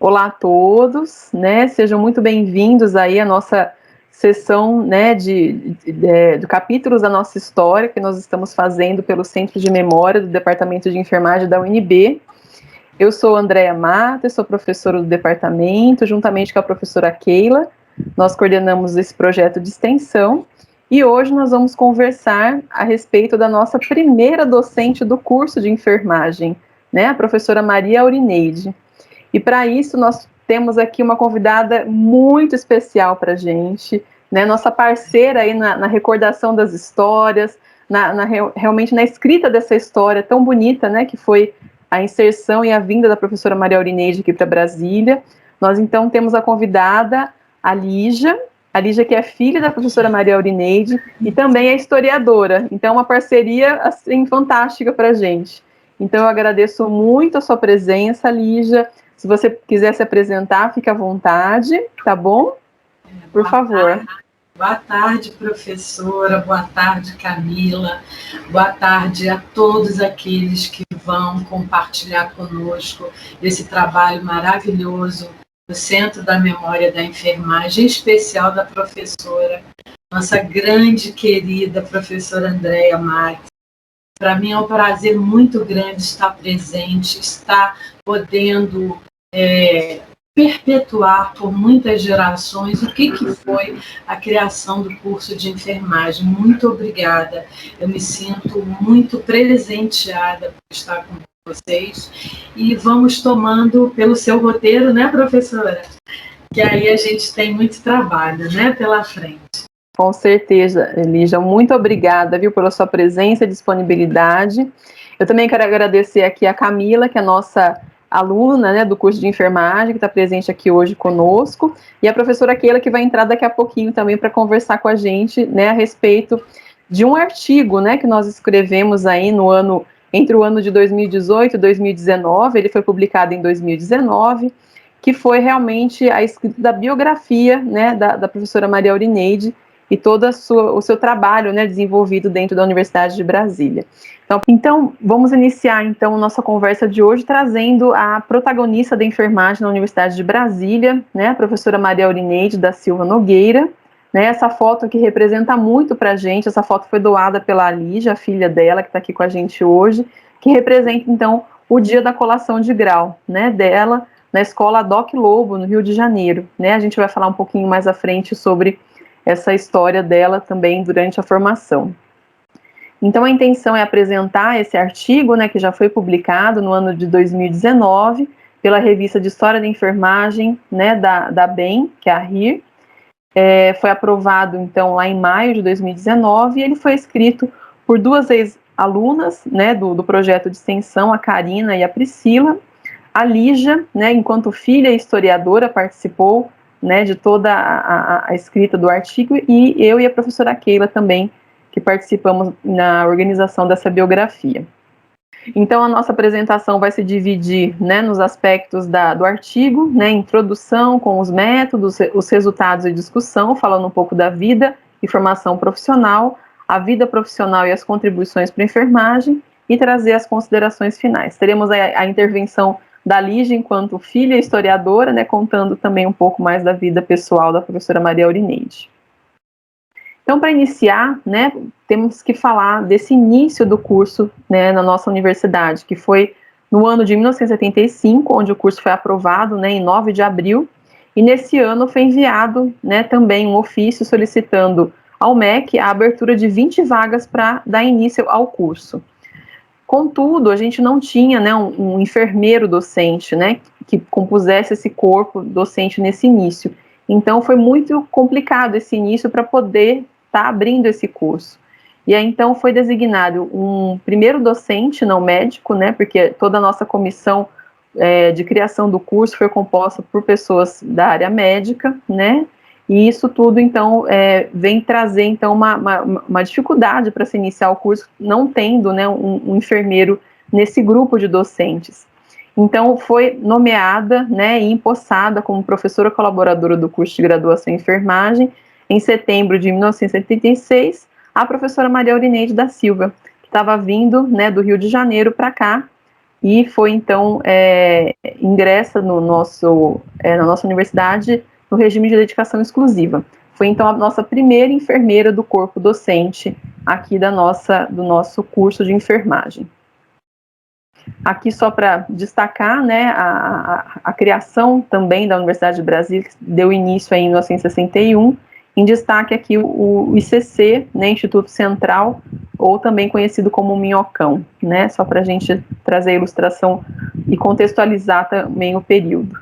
Olá a todos, né? Sejam muito bem-vindos aí à nossa sessão, né, do capítulos da nossa história que nós estamos fazendo pelo Centro de Memória do Departamento de Enfermagem da UNB. Eu sou Andréa Mata, sou professora do departamento, juntamente com a professora Keila. Nós coordenamos esse projeto de extensão e hoje nós vamos conversar a respeito da nossa primeira docente do curso de enfermagem, né, a professora Maria Aurineide. E para isso nós temos aqui uma convidada muito especial para a gente, né, nossa parceira aí na recordação das histórias, realmente na escrita dessa história tão bonita, né, que foi a inserção e a vinda da professora Maria Aurineide aqui para Brasília. Nós então temos a convidada, a Lígia que é filha da professora Maria Aurineide e também é historiadora, então uma parceria assim fantástica para a gente. Então eu agradeço muito a sua presença, Lígia. Se você quiser se apresentar, fique à vontade, tá bom? Por favor. Boa tarde, professora. Boa tarde, Camila. Boa tarde a todos aqueles que vão compartilhar conosco esse trabalho maravilhoso do Centro da Memória da Enfermagem, em especial da professora, nossa grande querida professora Andréa Matos. Para mim é um prazer muito grande estar presente, estar podendo perpetuar por muitas gerações o que foi a criação do curso de enfermagem. Muito obrigada. Eu me sinto muito presenteada por estar com vocês. E vamos tomando pelo seu roteiro, né, professora? Que aí a gente tem muito trabalho, né, pela frente. Com certeza, Lígia. Muito obrigada, viu, pela sua presença e disponibilidade. Eu também quero agradecer aqui a Camila, que é a nossa aluna, né, do curso de enfermagem, que está presente aqui hoje conosco, e a professora Keila, que vai entrar daqui a pouquinho também para conversar com a gente, né, a respeito de um artigo, né, que nós escrevemos aí entre o ano de 2018 e 2019, ele foi publicado em 2019, que foi realmente a escrita da biografia, né, da professora Maria Aurineide, e todo o seu trabalho, né, desenvolvido dentro da Universidade de Brasília. Então, vamos iniciar então nossa conversa de hoje trazendo a protagonista da enfermagem na Universidade de Brasília, né, a professora Maria Aurineide da Silva Nogueira, né, essa foto que representa muito para a gente, essa foto foi doada pela Lígia, a filha dela, que está aqui com a gente hoje, que representa então o dia da colação de grau, né, dela na escola Doc Lobo, no Rio de Janeiro, né, a gente vai falar um pouquinho mais à frente sobre essa história dela também durante a formação. Então, a intenção é apresentar esse artigo, né, que já foi publicado no ano de 2019, pela revista de História da Enfermagem, né, da BEM, que é a RIR, foi aprovado, então, lá em maio de 2019, e ele foi escrito por duas ex-alunas, né, do projeto de extensão, a Karina e a Priscila. A Lígia, né, enquanto filha e historiadora, participou, né, de toda a escrita do artigo, e eu e a professora Keila também, que participamos na organização dessa biografia. Então, a nossa apresentação vai se dividir, né, nos aspectos do artigo, né, introdução com os métodos, os resultados e discussão, falando um pouco da vida e formação profissional, a vida profissional e as contribuições para a enfermagem, e trazer as considerações finais. Teremos a intervenção da Lígia enquanto filha historiadora, né, contando também um pouco mais da vida pessoal da professora Maria Aurineide. Então, para iniciar, né, temos que falar desse início do curso, né, na nossa universidade, que foi no ano de 1975, onde o curso foi aprovado, né, em 9 de abril, e nesse ano foi enviado, né, também um ofício solicitando ao MEC a abertura de 20 vagas para dar início ao curso. Contudo, a gente não tinha, né, um enfermeiro docente, né, que compusesse esse corpo docente nesse início. Então, foi muito complicado esse início para poder estar abrindo esse curso. E aí, então, foi designado um primeiro docente, não médico, né, porque toda a nossa comissão de criação do curso foi composta por pessoas da área médica, né, e isso tudo, então, vem trazer, então, uma dificuldade para se iniciar o curso, não tendo, né, um enfermeiro nesse grupo de docentes. Então, foi nomeada, né, e empossada como professora colaboradora do curso de graduação em enfermagem, em setembro de 1976, a professora Maria Aurineide da Silva, que estava vindo, né, do Rio de Janeiro para cá, e foi então ingressa na nossa universidade no regime de dedicação exclusiva. Foi então a nossa primeira enfermeira do corpo docente aqui do nosso curso de enfermagem. Aqui só para destacar, né, a criação também da Universidade de Brasília, que deu início em 1961, em destaque aqui o ICC, né, Instituto Central, ou também conhecido como Minhocão, né, só para a gente trazer a ilustração e contextualizar também o período.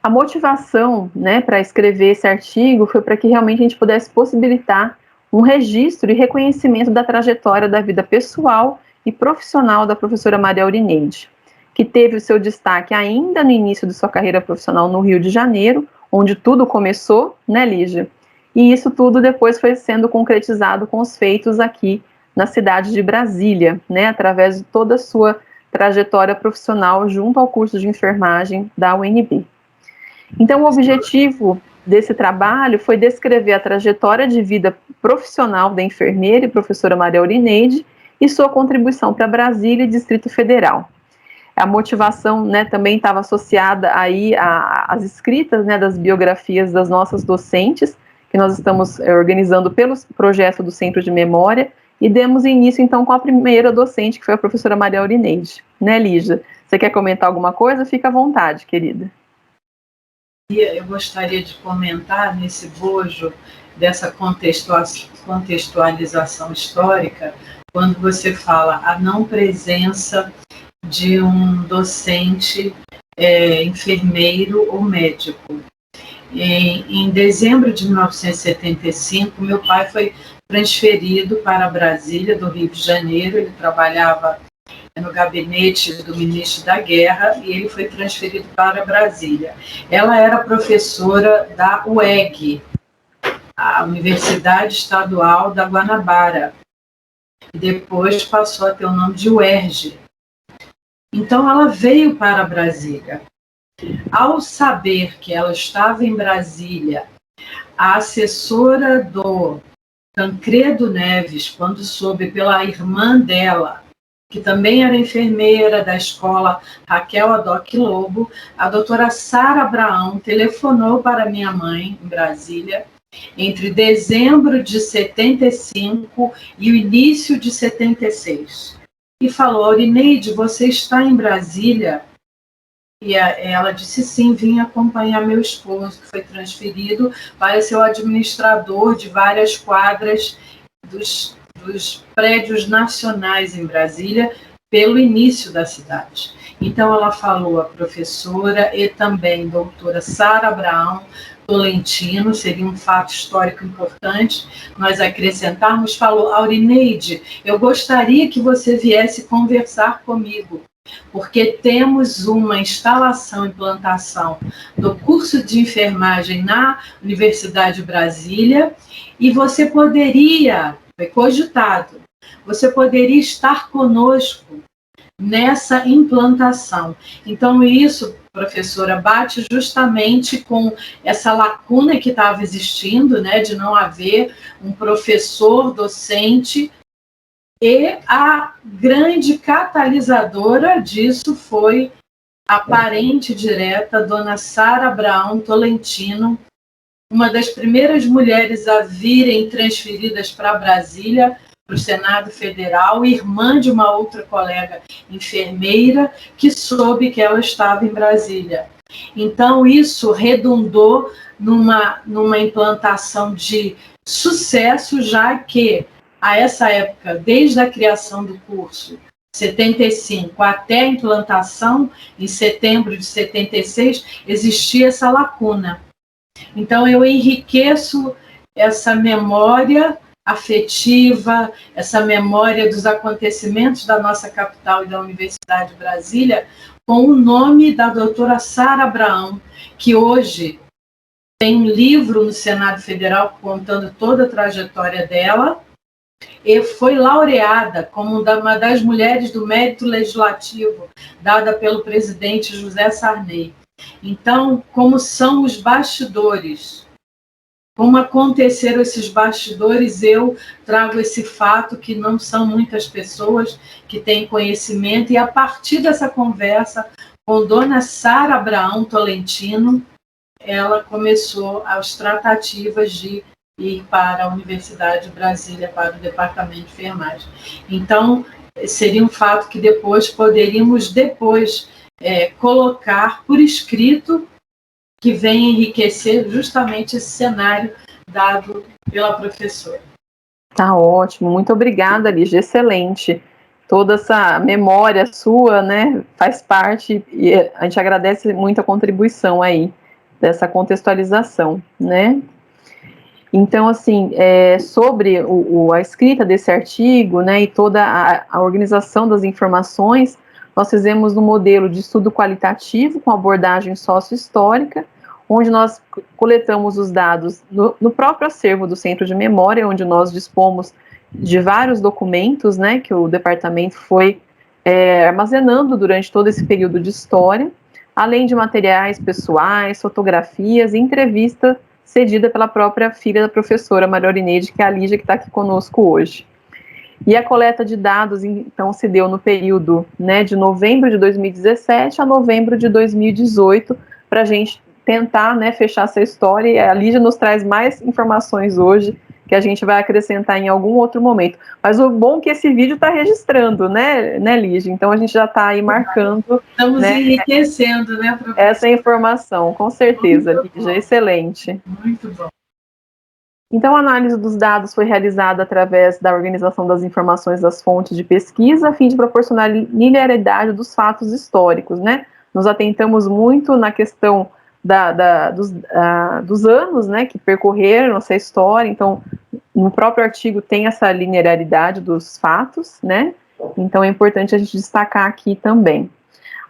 A motivação, né, para escrever esse artigo foi para que realmente a gente pudesse possibilitar um registro e reconhecimento da trajetória da vida pessoal e profissional da professora Maria Aurineide, que teve o seu destaque ainda no início de sua carreira profissional no Rio de Janeiro, onde tudo começou, né, Lígia? E isso tudo depois foi sendo concretizado com os feitos aqui na cidade de Brasília, né, através de toda a sua trajetória profissional junto ao curso de enfermagem da UNB. Então, o objetivo desse trabalho foi descrever a trajetória de vida profissional da enfermeira e professora Maria Aurineide e sua contribuição para Brasília e Distrito Federal. A motivação, né, também estava associada aí às escritas, né, das biografias das nossas docentes, que nós estamos organizando pelo projeto do Centro de Memória, e demos início, então, com a primeira docente, que foi a professora Maria Aurineide. Né, Lígia? Você quer comentar alguma coisa? Fica à vontade, querida. Eu gostaria de comentar nesse bojo dessa contextualização histórica, quando você fala a não presença de um docente enfermeiro ou médico. Em dezembro de 1975, meu pai foi transferido para Brasília, do Rio de Janeiro. Ele trabalhava no gabinete do ministro da Guerra e ele foi transferido para Brasília. Ela era professora da UEG, a Universidade Estadual da Guanabara, e depois passou a ter o nome de UERJ. Então ela veio para Brasília. Ao saber que ela estava em Brasília, a assessora do Tancredo Neves, quando soube pela irmã dela, que também era enfermeira da escola Raquel Adoc Lobo, a doutora Sara Abraão telefonou para minha mãe em Brasília entre dezembro de 75 e o início de 76. E falou: Aurineide, você está em Brasília? E ela disse sim, vim acompanhar meu esposo, que foi transferido para ser o administrador de várias quadras dos prédios nacionais em Brasília, pelo início da cidade. Então ela falou a professora e também doutora Sara Abraão Tolentino, seria um fato histórico importante nós acrescentarmos, falou: Aurineide, eu gostaria que você viesse conversar comigo, porque temos uma instalação e implantação do curso de enfermagem na Universidade de Brasília e você poderia, foi cogitado, você poderia estar conosco nessa implantação. Então isso, professora, bate justamente com essa lacuna que estava existindo, né, de não haver um professor docente. E a grande catalisadora disso foi a parente direta, dona Sara Abraão Tolentino, uma das primeiras mulheres a virem transferidas para Brasília, para o Senado Federal, irmã de uma outra colega enfermeira, que soube que ela estava em Brasília. Então, isso redundou numa implantação de sucesso, já que a essa época, desde a criação do curso, 75, até a implantação, em setembro de 76, existia essa lacuna. Então, eu enriqueço essa memória afetiva, essa memória dos acontecimentos da nossa capital e da Universidade de Brasília, com o nome da doutora Sara Abraão, que hoje tem um livro no Senado Federal contando toda a trajetória dela, e foi laureada como uma das mulheres do mérito legislativo, dada pelo presidente José Sarney. Então, como são os bastidores como aconteceram esses bastidores, eu trago esse fato que não são muitas pessoas que têm conhecimento, e a partir dessa conversa com Dona Sara Abraão Tolentino, ela começou as tratativas de ir para a Universidade de Brasília, para o Departamento de Enfermagem. Então, seria um fato que poderíamos colocar por escrito, que vem enriquecer justamente esse cenário dado pela professora. Tá ótimo, muito obrigada, Lígia, excelente. Toda essa memória sua, né, faz parte, e a gente agradece muito a contribuição aí, dessa contextualização, né. Então, assim, sobre a escrita desse artigo, né, e toda a organização das informações, nós fizemos um modelo de estudo qualitativo com abordagem sócio-histórica, onde nós coletamos os dados no próprio acervo do Centro de Memória, onde nós dispomos de vários documentos, né, que o departamento foi armazenando durante todo esse período de história, além de materiais pessoais, fotografias e entrevistas cedida pela própria filha da professora Maria Aurineide, que é a Lígia, que está aqui conosco hoje. E a coleta de dados, então, se deu no período, né, de novembro de 2017 a novembro de 2018, para a gente tentar, né, fechar essa história, e a Lígia nos traz mais informações hoje, que a gente vai acrescentar em algum outro momento. Mas o bom é que esse vídeo está registrando, né, Lígia? Então, a gente já está aí marcando... Estamos, né, enriquecendo, né, professora? Essa informação, com certeza, Lígia, excelente. Muito bom. Então, a análise dos dados foi realizada através da organização das informações das fontes de pesquisa, a fim de proporcionar linearidade dos fatos históricos, né? Nos atentamos muito na questão dos anos, né, que percorreram essa história. Então, no próprio artigo tem essa linearidade dos fatos, né? Então, é importante a gente destacar aqui também.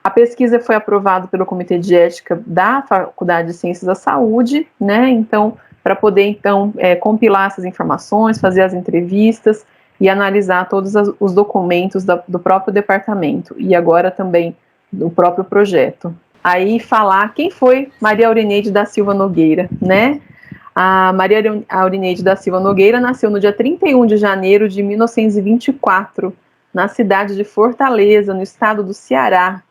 A pesquisa foi aprovada pelo Comitê de Ética da Faculdade de Ciências da Saúde, né? Então, para poder, então, compilar essas informações, fazer as entrevistas e analisar todos os documentos do próprio departamento e agora também do próprio projeto. Aí falar quem foi Maria Aurineide da Silva Nogueira, né? A Maria Aurineide da Silva Nogueira nasceu no dia 31 de janeiro de 1924, na cidade de Fortaleza, no estado do Ceará.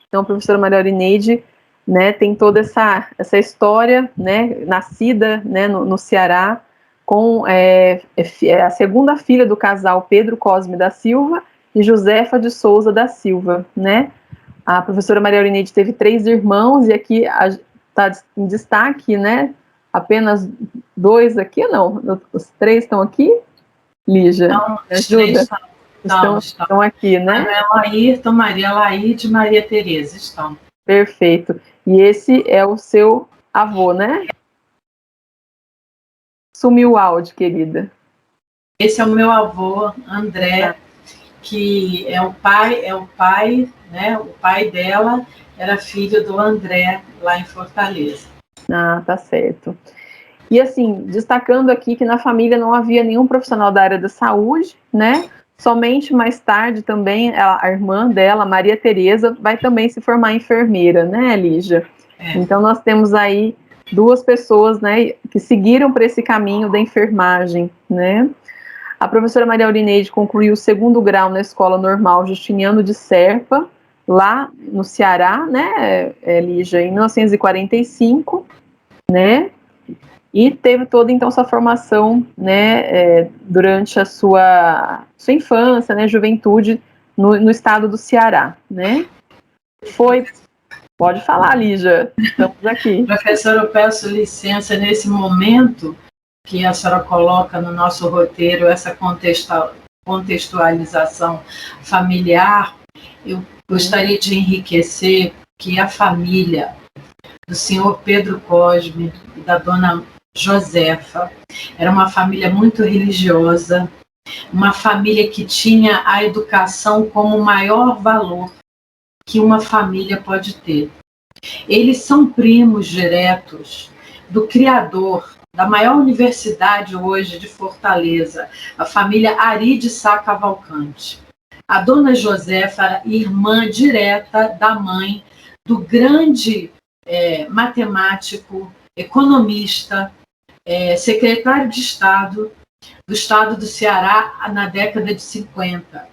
Então, a professora Maria Aurineide, né, tem toda essa história, né, nascida, né, no Ceará, com a segunda filha do casal Pedro Cosme da Silva e Josefa de Souza da Silva, né. A professora Maria Aurineide teve 3 irmãos, e aqui está em destaque, né, apenas 2 aqui, não, os 3 estão aqui, Lígia, não, ajuda? Estão aqui, né? Ayrton, Maria Laíde e Maria Tereza estão. Perfeito. E esse é o seu avô, né? Sumiu o áudio, querida. Esse é o meu avô, André, que é o pai, né? O pai dela era filho do André, lá em Fortaleza. Ah, tá certo. E assim, destacando aqui que na família não havia nenhum profissional da área da saúde, né? Somente mais tarde também a irmã dela, Maria Tereza, vai também se formar enfermeira, né, Lígia? Então nós temos aí 2 pessoas, né, que seguiram por esse caminho da enfermagem, né? A professora Maria Aurineide concluiu o 2º grau na Escola Normal Justiniano de Serpa, lá no Ceará, né, Lígia, em 1945, né? E teve toda, então, sua formação, né, durante a sua infância, né, juventude, no estado do Ceará, né. Pode falar, Lígia, estamos aqui. Professora, eu peço licença nesse momento que a senhora coloca no nosso roteiro, essa contextualização familiar. Eu gostaria de enriquecer que a família do senhor Pedro Cosme e da dona Josefa era uma família muito religiosa, uma família que tinha a educação como o maior valor que uma família pode ter. Eles são primos diretos do criador da maior universidade hoje de Fortaleza, a família Ari de Sá Cavalcante. A dona Josefa era irmã direta da mãe do grande matemático, economista, secretário de Estado do Estado do Ceará na década de 50.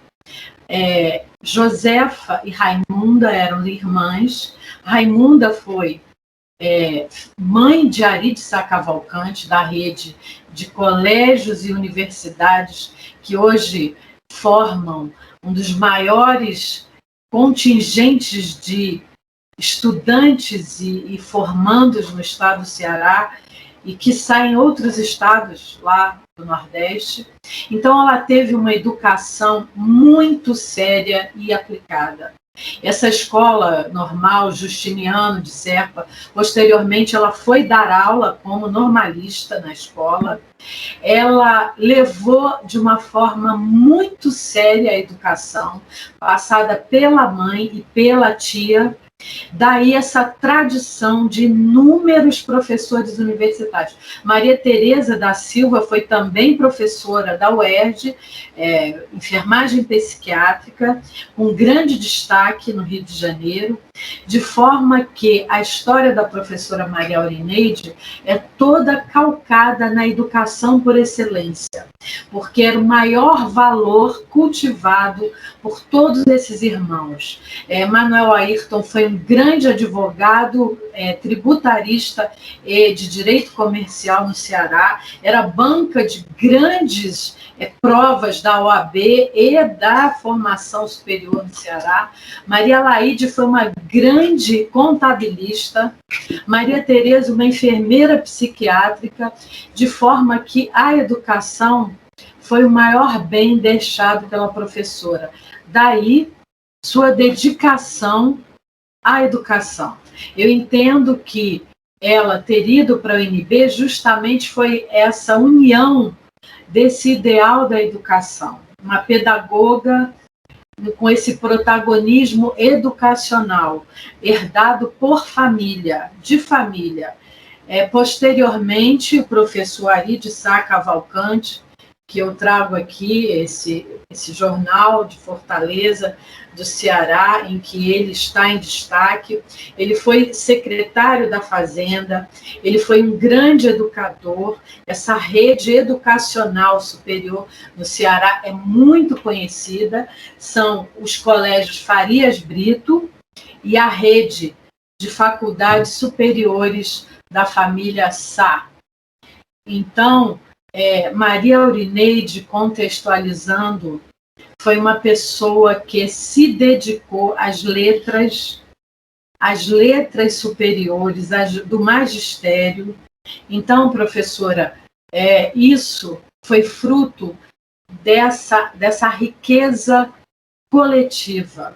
Josefa e Raimunda eram irmãs. Raimunda foi mãe de Ari de Sá Cavalcante, da rede de colégios e universidades que hoje formam um dos maiores contingentes de estudantes e formandos no estado do Ceará e que saem em outros estados lá do Nordeste. Então, ela teve uma educação muito séria e aplicada. Essa escola normal, Justiniano de Serpa, posteriormente ela foi dar aula como normalista na escola. Ela levou de uma forma muito séria a educação, passada pela mãe e pela tia. Daí essa tradição de inúmeros professores universitários. Maria Tereza da Silva foi também professora da UERJ, enfermagem psiquiátrica, com grande destaque no Rio de Janeiro, de forma que a história da professora Maria Aurineide é toda calcada na educação por excelência, porque era o maior valor cultivado por todos esses irmãos. Manuel Ayrton foi um grande advogado tributarista e de direito comercial no Ceará, era banca de grandes provas da OAB e da formação superior no Ceará. Maria Laide foi uma grande contabilista, Maria Tereza uma enfermeira psiquiátrica, de forma que a educação foi o maior bem deixado pela professora. Daí, sua dedicação à educação. Eu entendo que ela ter ido para a UNB justamente foi essa união desse ideal da educação. Uma pedagoga com esse protagonismo educacional, herdado por família, de família. Posteriormente, o professor Ari de Sá Cavalcante, que eu trago aqui, esse jornal de Fortaleza, do Ceará, em que ele está em destaque. Ele foi secretário da Fazenda, ele foi um grande educador. Essa rede educacional superior no Ceará é muito conhecida, são os colégios Farias Brito e a rede de faculdades superiores da família Sá. Então, Maria Aurineide, contextualizando, foi uma pessoa que se dedicou às letras superiores, do magistério. Então, professora, isso foi fruto dessa riqueza coletiva.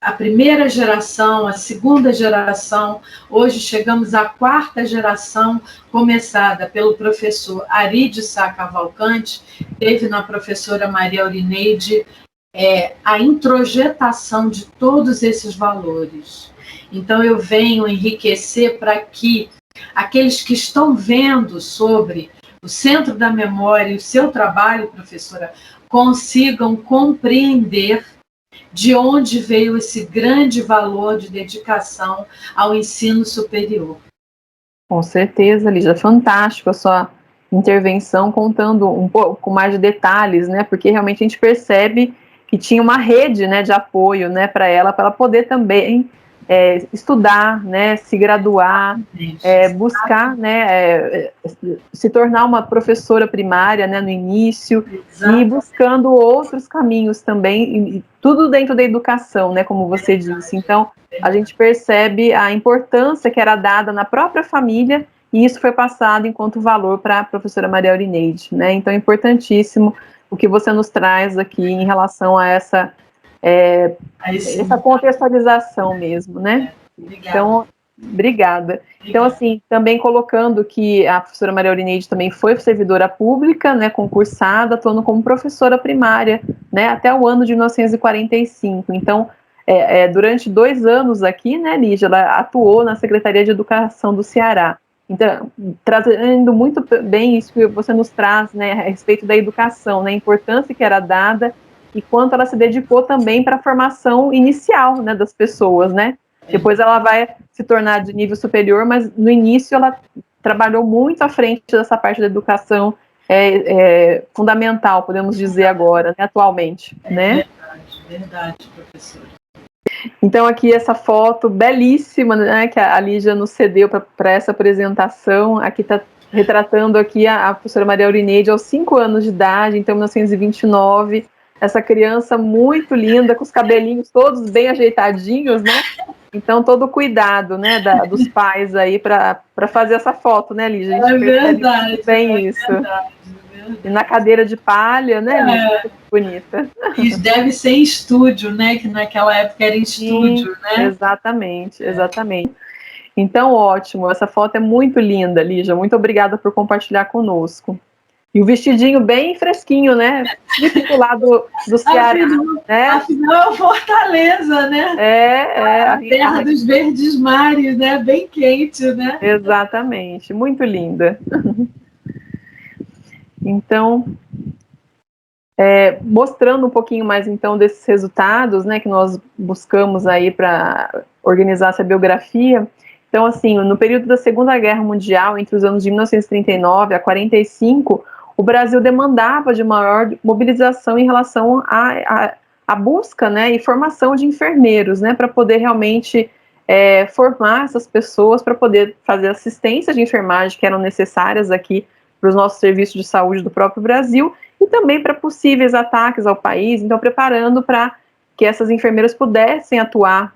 A primeira geração, a segunda geração, hoje chegamos à quarta geração, começada pelo professor Ari de Sá Cavalcante, teve na professora Maria Aurineide a introjetação de todos esses valores. Então, eu venho enriquecer para que aqueles que estão vendo sobre o Centro da Memória e o seu trabalho, professora, consigam compreender de onde veio esse grande valor de dedicação ao ensino superior. Com certeza, Lígia, fantástico a sua intervenção, contando um pouco mais de detalhes, né, porque realmente a gente percebe que tinha uma rede, né, de apoio, né, para ela poder também estudar, né, se graduar, buscar, né, se tornar uma professora primária, né, no início. Exato. E buscando outros caminhos também, e tudo dentro da educação, né, como você disse. Então, a gente percebe a importância que era dada na própria família, e isso foi passado enquanto valor para a professora Maria Aurineide, né. Então, é importantíssimo o que você nos traz aqui em relação a essa contextualização mesmo, né? Então, obrigada. Então, assim, também colocando que a professora Maria Aurineide também foi servidora pública, né, concursada, atuando como professora primária, né, até o ano de 1945. Então, durante 2 anos aqui, né, Lígia, ela atuou na Secretaria de Educação do Ceará. Então, trazendo muito bem isso que você nos traz, né, a respeito da educação, né, a importância que era dada e quanto ela se dedicou também para a formação inicial, né, das pessoas, né? Depois ela vai se tornar de nível superior, mas no início ela trabalhou muito à frente dessa parte da educação fundamental, podemos dizer agora, né, atualmente. Né? Verdade, professora. Então aqui essa foto belíssima, né, que a Lígia nos cedeu para essa apresentação, aqui está retratando aqui a professora Maria Aurineide aos 5 anos de idade, então 1929, essa criança muito linda, com os cabelinhos todos bem ajeitadinhos, né? Então todo o cuidado, né, dos pais aí para fazer essa foto, né, Lígia? A gente verdade, muito bem isso. Verdade. E na cadeira de palha, né, Lígia? Bonita. E deve ser em estúdio, né? Que naquela época era em estúdio, né? Exatamente, exatamente. Então, ótimo. Essa foto é muito linda, Lígia. Muito obrigada por compartilhar conosco. E o vestidinho bem fresquinho, né? Típico lá do Ceará, né? Afinal, Fortaleza, né? A terra dos verdes mares, né? Bem quente, né? Exatamente. Muito linda. Então, mostrando um pouquinho mais, então, desses resultados, né, que nós buscamos aí para organizar essa biografia. Então, assim, no período da Segunda Guerra Mundial, entre os anos de 1939 a 45, o Brasil demandava de maior mobilização em relação à busca, né, e formação de enfermeiros, né, para poder realmente formar essas pessoas para poder fazer assistência de enfermagem que eram necessárias aqui para os nossos serviços de saúde do próprio Brasil e também para possíveis ataques ao país, então preparando para que essas enfermeiras pudessem atuar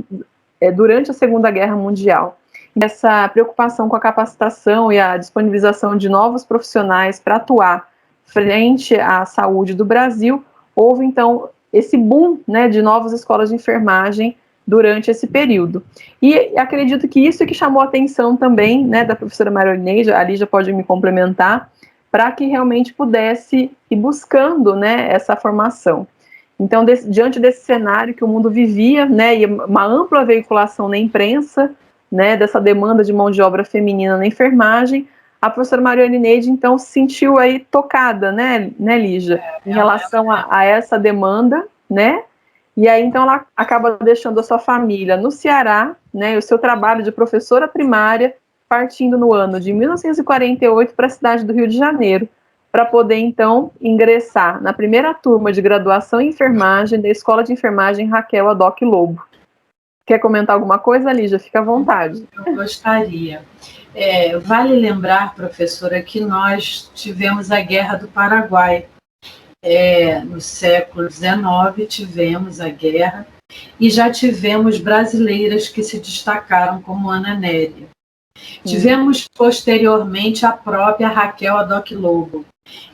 durante a Segunda Guerra Mundial. Essa preocupação com a capacitação e a disponibilização de novos profissionais para atuar frente à saúde do Brasil, houve então esse boom, né, de novas escolas de enfermagem durante esse período. E acredito que isso que chamou a atenção também, né, da professora Maria Aurineide, a Lígia pode me complementar, para que realmente pudesse ir buscando, né, essa formação. Então, diante desse cenário que o mundo vivia, né, e uma ampla veiculação na imprensa, né, dessa demanda de mão de obra feminina na enfermagem, a professora Maria Aurineide, então, se sentiu aí tocada, né Lígia, em relação a essa demanda, né, e aí, então, ela acaba deixando a sua família no Ceará, né, e o seu trabalho de professora primária, partindo no ano de 1948 para a cidade do Rio de Janeiro, para poder, então, ingressar na primeira turma de graduação em enfermagem da Escola de Enfermagem Raquel Adoc Lobo. Quer comentar alguma coisa, Lígia? Fica à vontade. Eu gostaria. Vale lembrar, professora, que nós tivemos a Guerra do Paraguai. No século XIX tivemos a guerra e já tivemos brasileiras que se destacaram, como Ana Néria. Tivemos posteriormente a própria Raquel Adoc Lobo.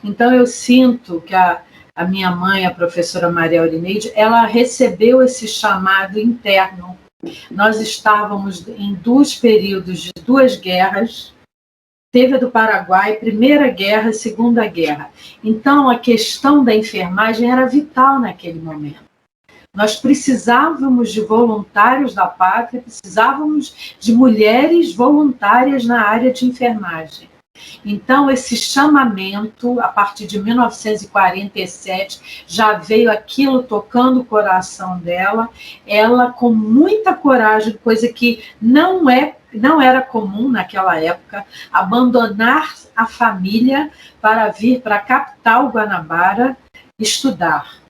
Então eu sinto que a minha mãe, a professora Maria Aurineide, ela recebeu esse chamado interno. Nós estávamos em 2 períodos de 2 guerras. Teve a do Paraguai, Primeira Guerra, Segunda Guerra. Então, a questão da enfermagem era vital naquele momento. Nós precisávamos de voluntários da pátria, precisávamos de mulheres voluntárias na área de enfermagem. Então, esse chamamento, a partir de 1947, já veio aquilo tocando o coração dela, ela com muita coragem, coisa que não era comum naquela época, abandonar a família para vir para a capital Guanabara estudar.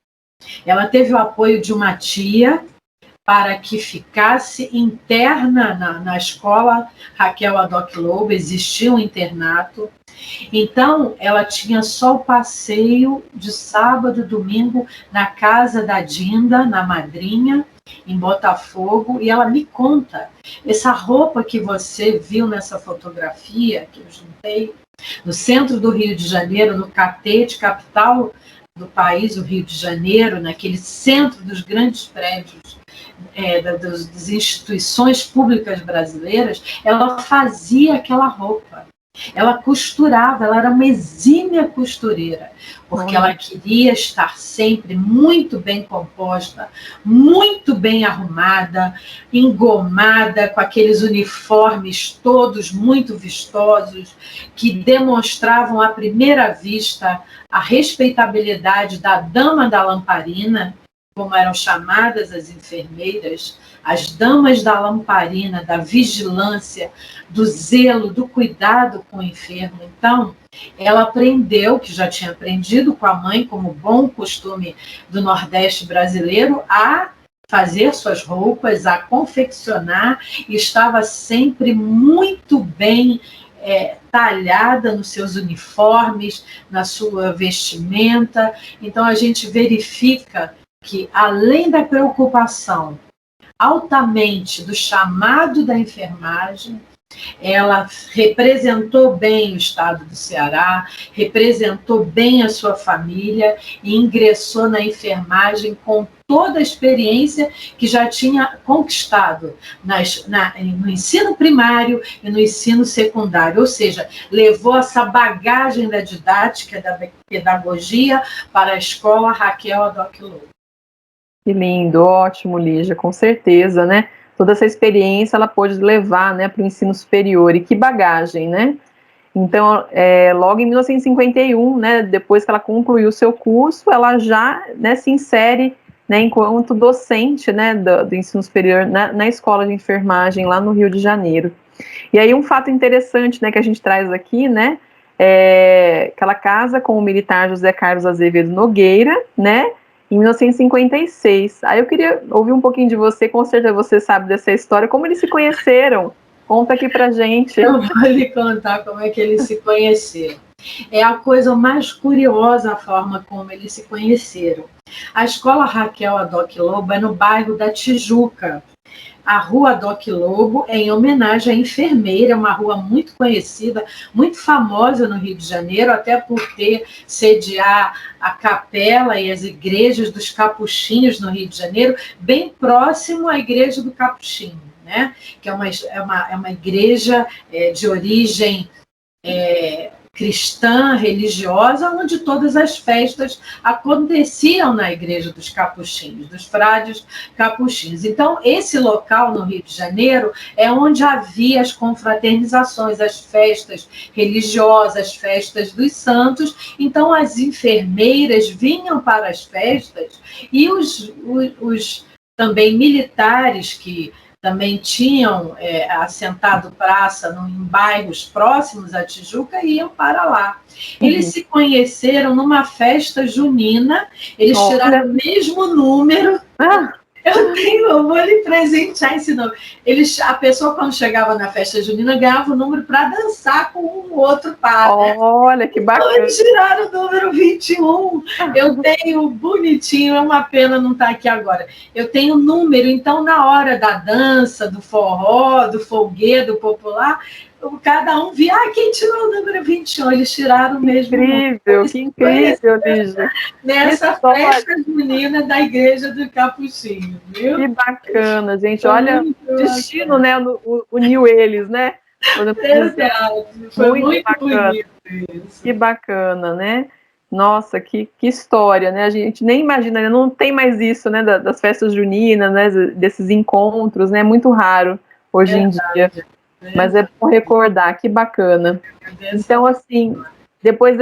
Ela teve o apoio de uma tia para que ficasse interna na escola Raquel Adoc Lobo, existia um internato. Então, ela tinha só o passeio de sábado e domingo na casa da Dinda, na Madrinha, em Botafogo, e ela me conta, essa roupa que você viu nessa fotografia, que eu juntei, no centro do Rio de Janeiro, no Catete, capital do país, o Rio de Janeiro, naquele centro dos grandes prédios das instituições públicas brasileiras, ela fazia aquela roupa. Ela costurava, ela era uma exímia costureira, porque ela queria estar sempre muito bem composta, muito bem arrumada, engomada, com aqueles uniformes todos muito vistosos, que demonstravam à primeira vista a respeitabilidade da dama da lamparina, como eram chamadas as enfermeiras, as damas da lamparina, da vigilância, do zelo, do cuidado com o enfermo. Então, ela aprendeu, que já tinha aprendido com a mãe, como bom costume do Nordeste brasileiro, a fazer suas roupas, a confeccionar, e estava sempre muito bem talhada nos seus uniformes, na sua vestimenta. Então, a gente verifica que, além da preocupação altamente do chamado da enfermagem, ela representou bem o estado do Ceará, representou bem a sua família e ingressou na enfermagem com toda a experiência que já tinha conquistado no ensino primário e no ensino secundário, ou seja, levou essa bagagem da didática, da pedagogia para a escola Raquel Adoc Lobo. Que lindo, ótimo, Lígia, com certeza, né? Toda essa experiência ela pôde levar, né, para o ensino superior, e que bagagem, né? Então, logo em 1951, né, depois que ela concluiu o seu curso, ela já, né, se insere, né, enquanto docente, né, do ensino superior na escola de enfermagem lá no Rio de Janeiro. E aí um fato interessante, né, que a gente traz aqui, né, é que ela casa com o militar José Carlos Azevedo Nogueira, né, em 1956. Aí eu queria ouvir um pouquinho de você, com certeza você sabe dessa história, como eles se conheceram. Conta aqui pra gente. Eu vou lhe contar como é que eles se conheceram. É a coisa mais curiosa a forma como eles se conheceram. A escola Raquel Adoc Lobo é no bairro da Tijuca. A Rua Adoc Lobo é em homenagem à enfermeira, uma rua muito conhecida, muito famosa no Rio de Janeiro, até por sediar a capela e as igrejas dos Capuchinhos no Rio de Janeiro, bem próximo à igreja do Capuchinho, né? Que é uma igreja de origem cristã, religiosa, onde todas as festas aconteciam na igreja dos Capuchinhos, dos frades capuchinhos. Então, esse local no Rio de Janeiro é onde havia as confraternizações, as festas religiosas, as festas dos santos. Então, as enfermeiras vinham para as festas e os também militares que também tinham assentado praça em bairros próximos à Tijuca e iam para lá. Eles se conheceram numa festa junina, eles tiraram o mesmo número. Eu vou lhe presentear esse número. A pessoa, quando chegava na festa junina, ganhava o número para dançar com um outro par. Olha, que bacana. Então, eles tiraram o número 21. Eu tenho bonitinho, é uma pena não estar aqui agora. Eu tenho o número, então, na hora da dança, do forró, do folguedo popular, cada um via, quem tirou o número 21? Eles tiraram o mesmo número. Que incrível, Lígia. Nessa festa junina da igreja do Capuchinho, viu? Que bacana, gente. Olha, o destino, né, uniu eles, né? Exato. Foi muito bacana. Bonito isso. Que bacana, né? Nossa, que história, né? A gente nem imagina, não tem mais isso, né, das festas juninas, né, desses encontros, né? Muito raro hoje em dia. Mas é bom recordar, que bacana. Então, assim, depois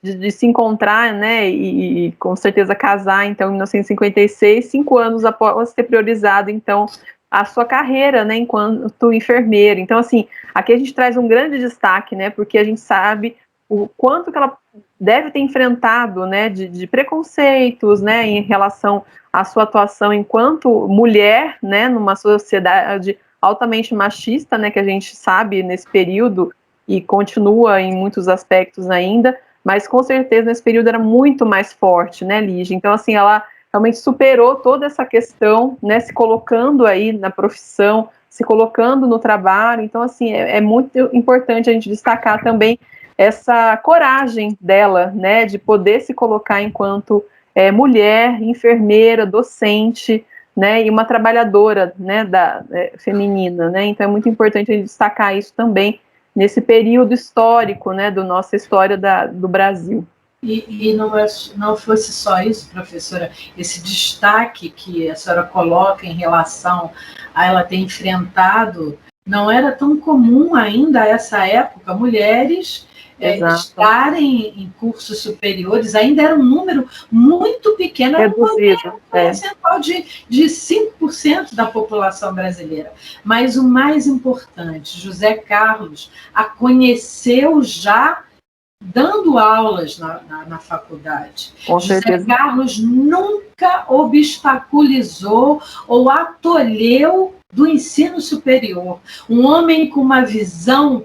de se encontrar, né, e com certeza casar, então, em 1956, 5 anos após ter priorizado, então, a sua carreira, né, enquanto enfermeira. Então, assim, aqui a gente traz um grande destaque, né, porque a gente sabe o quanto que ela deve ter enfrentado, né, de preconceitos, né, em relação à sua atuação enquanto mulher, né, numa sociedade altamente machista, né, que a gente sabe nesse período e continua em muitos aspectos ainda, mas com certeza nesse período era muito mais forte, né, Lígia? Então, assim, ela realmente superou toda essa questão, né, se colocando aí na profissão, se colocando no trabalho. Então, assim, é muito importante a gente destacar também essa coragem dela, né, de poder se colocar enquanto mulher, enfermeira, docente, né, e uma trabalhadora, né, feminina, né, então é muito importante a gente destacar isso também nesse período histórico, né, da nossa história do Brasil. E não fosse só isso, professora, esse destaque que a senhora coloca em relação a ela ter enfrentado, não era tão comum ainda a essa época mulheres estarem em cursos superiores, ainda era um número muito pequeno, era um percentual de 5% da população brasileira. Mas o mais importante, José Carlos a conheceu já dando aulas na faculdade. José Carlos nunca obstaculizou ou atolheu do ensino superior. Um homem com uma visão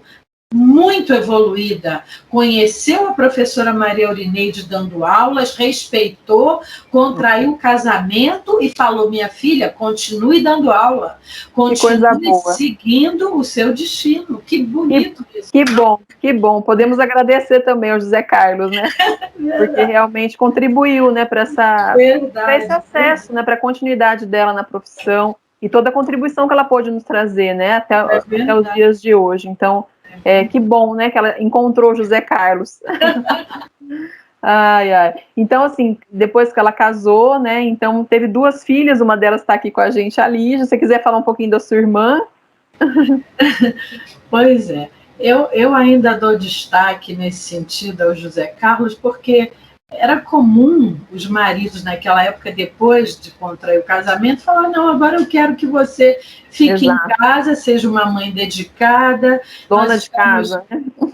muito evoluída, conheceu a professora Maria Aurineide dando aulas, respeitou, contraiu o casamento e falou: minha filha, continue dando aula, continue seguindo o seu destino. Que bonito isso. Que bom. Podemos agradecer também ao José Carlos, né? Porque realmente contribuiu, né, para esse acesso, né, para a continuidade dela na profissão e toda a contribuição que ela pôde nos trazer, né, até os dias de hoje. Então, que bom, né, que ela encontrou José Carlos. Então, assim, depois que ela casou, né, então teve 2 filhas, uma delas está aqui com a gente, a Lígia. Se você quiser falar um pouquinho da sua irmã. Pois é, eu ainda dou destaque nesse sentido ao José Carlos, porque era comum os maridos naquela época, depois de contrair o casamento, falar: não, agora eu quero que você fique em casa, seja uma mãe dedicada. Dona de casa.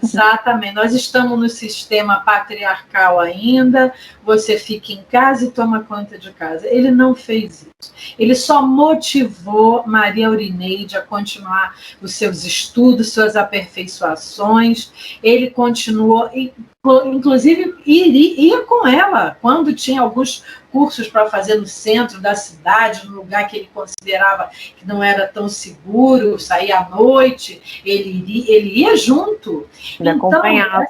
Exatamente, nós estamos no sistema patriarcal ainda, você fica em casa e toma conta de casa. Ele não fez isso. Ele só motivou Maria Aurineide a continuar os seus estudos, suas aperfeiçoações. Ele continuou, inclusive ia com ela, quando tinha alguns cursos para fazer no centro da cidade, no lugar que ele considerava que não era tão seguro, sair à noite, ele ia junto. Ele acompanhava.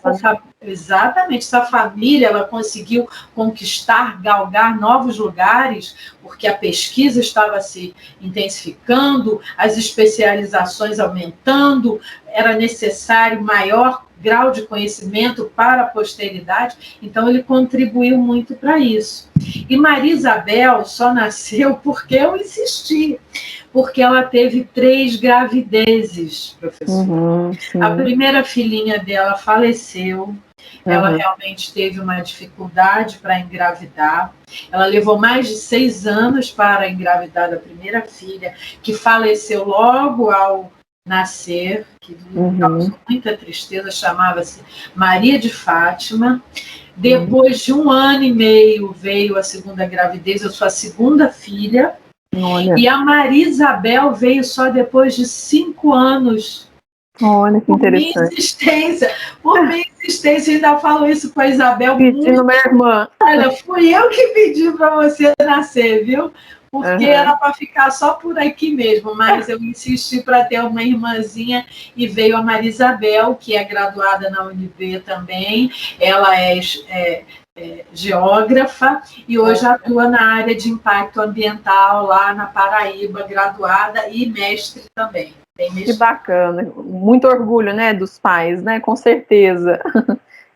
Exatamente, essa família, ela conseguiu conquistar, galgar novos lugares, porque a pesquisa estava se intensificando, as especializações aumentando, era necessário maior grau de conhecimento para a posteridade, então ele contribuiu muito para isso. E Maria Isabel só nasceu porque eu insisti, porque ela teve 3 gravidezes, professor. A primeira filhinha dela faleceu, ela realmente teve uma dificuldade para engravidar, ela levou mais de 6 anos para engravidar da primeira filha, que faleceu logo ao nascer, que causou muita tristeza, chamava-se Maria de Fátima. Depois de 1 ano e meio veio a segunda gravidez, a sua segunda filha. Olha. E a Maria Isabel veio só depois de 5 anos. Olha, que interessante. Por minha insistência, ainda falo isso com a Isabel. Pedindo minha irmã. Olha, fui eu que pedi para você nascer, viu? Porque era para ficar só por aqui mesmo, mas eu insisti para ter uma irmãzinha e veio a Maria Isabel, que é graduada na UNB também. Ela é geógrafa e hoje atua na área de impacto ambiental lá na Paraíba, graduada e mestre também. Que bacana, muito orgulho, né, dos pais, né, com certeza.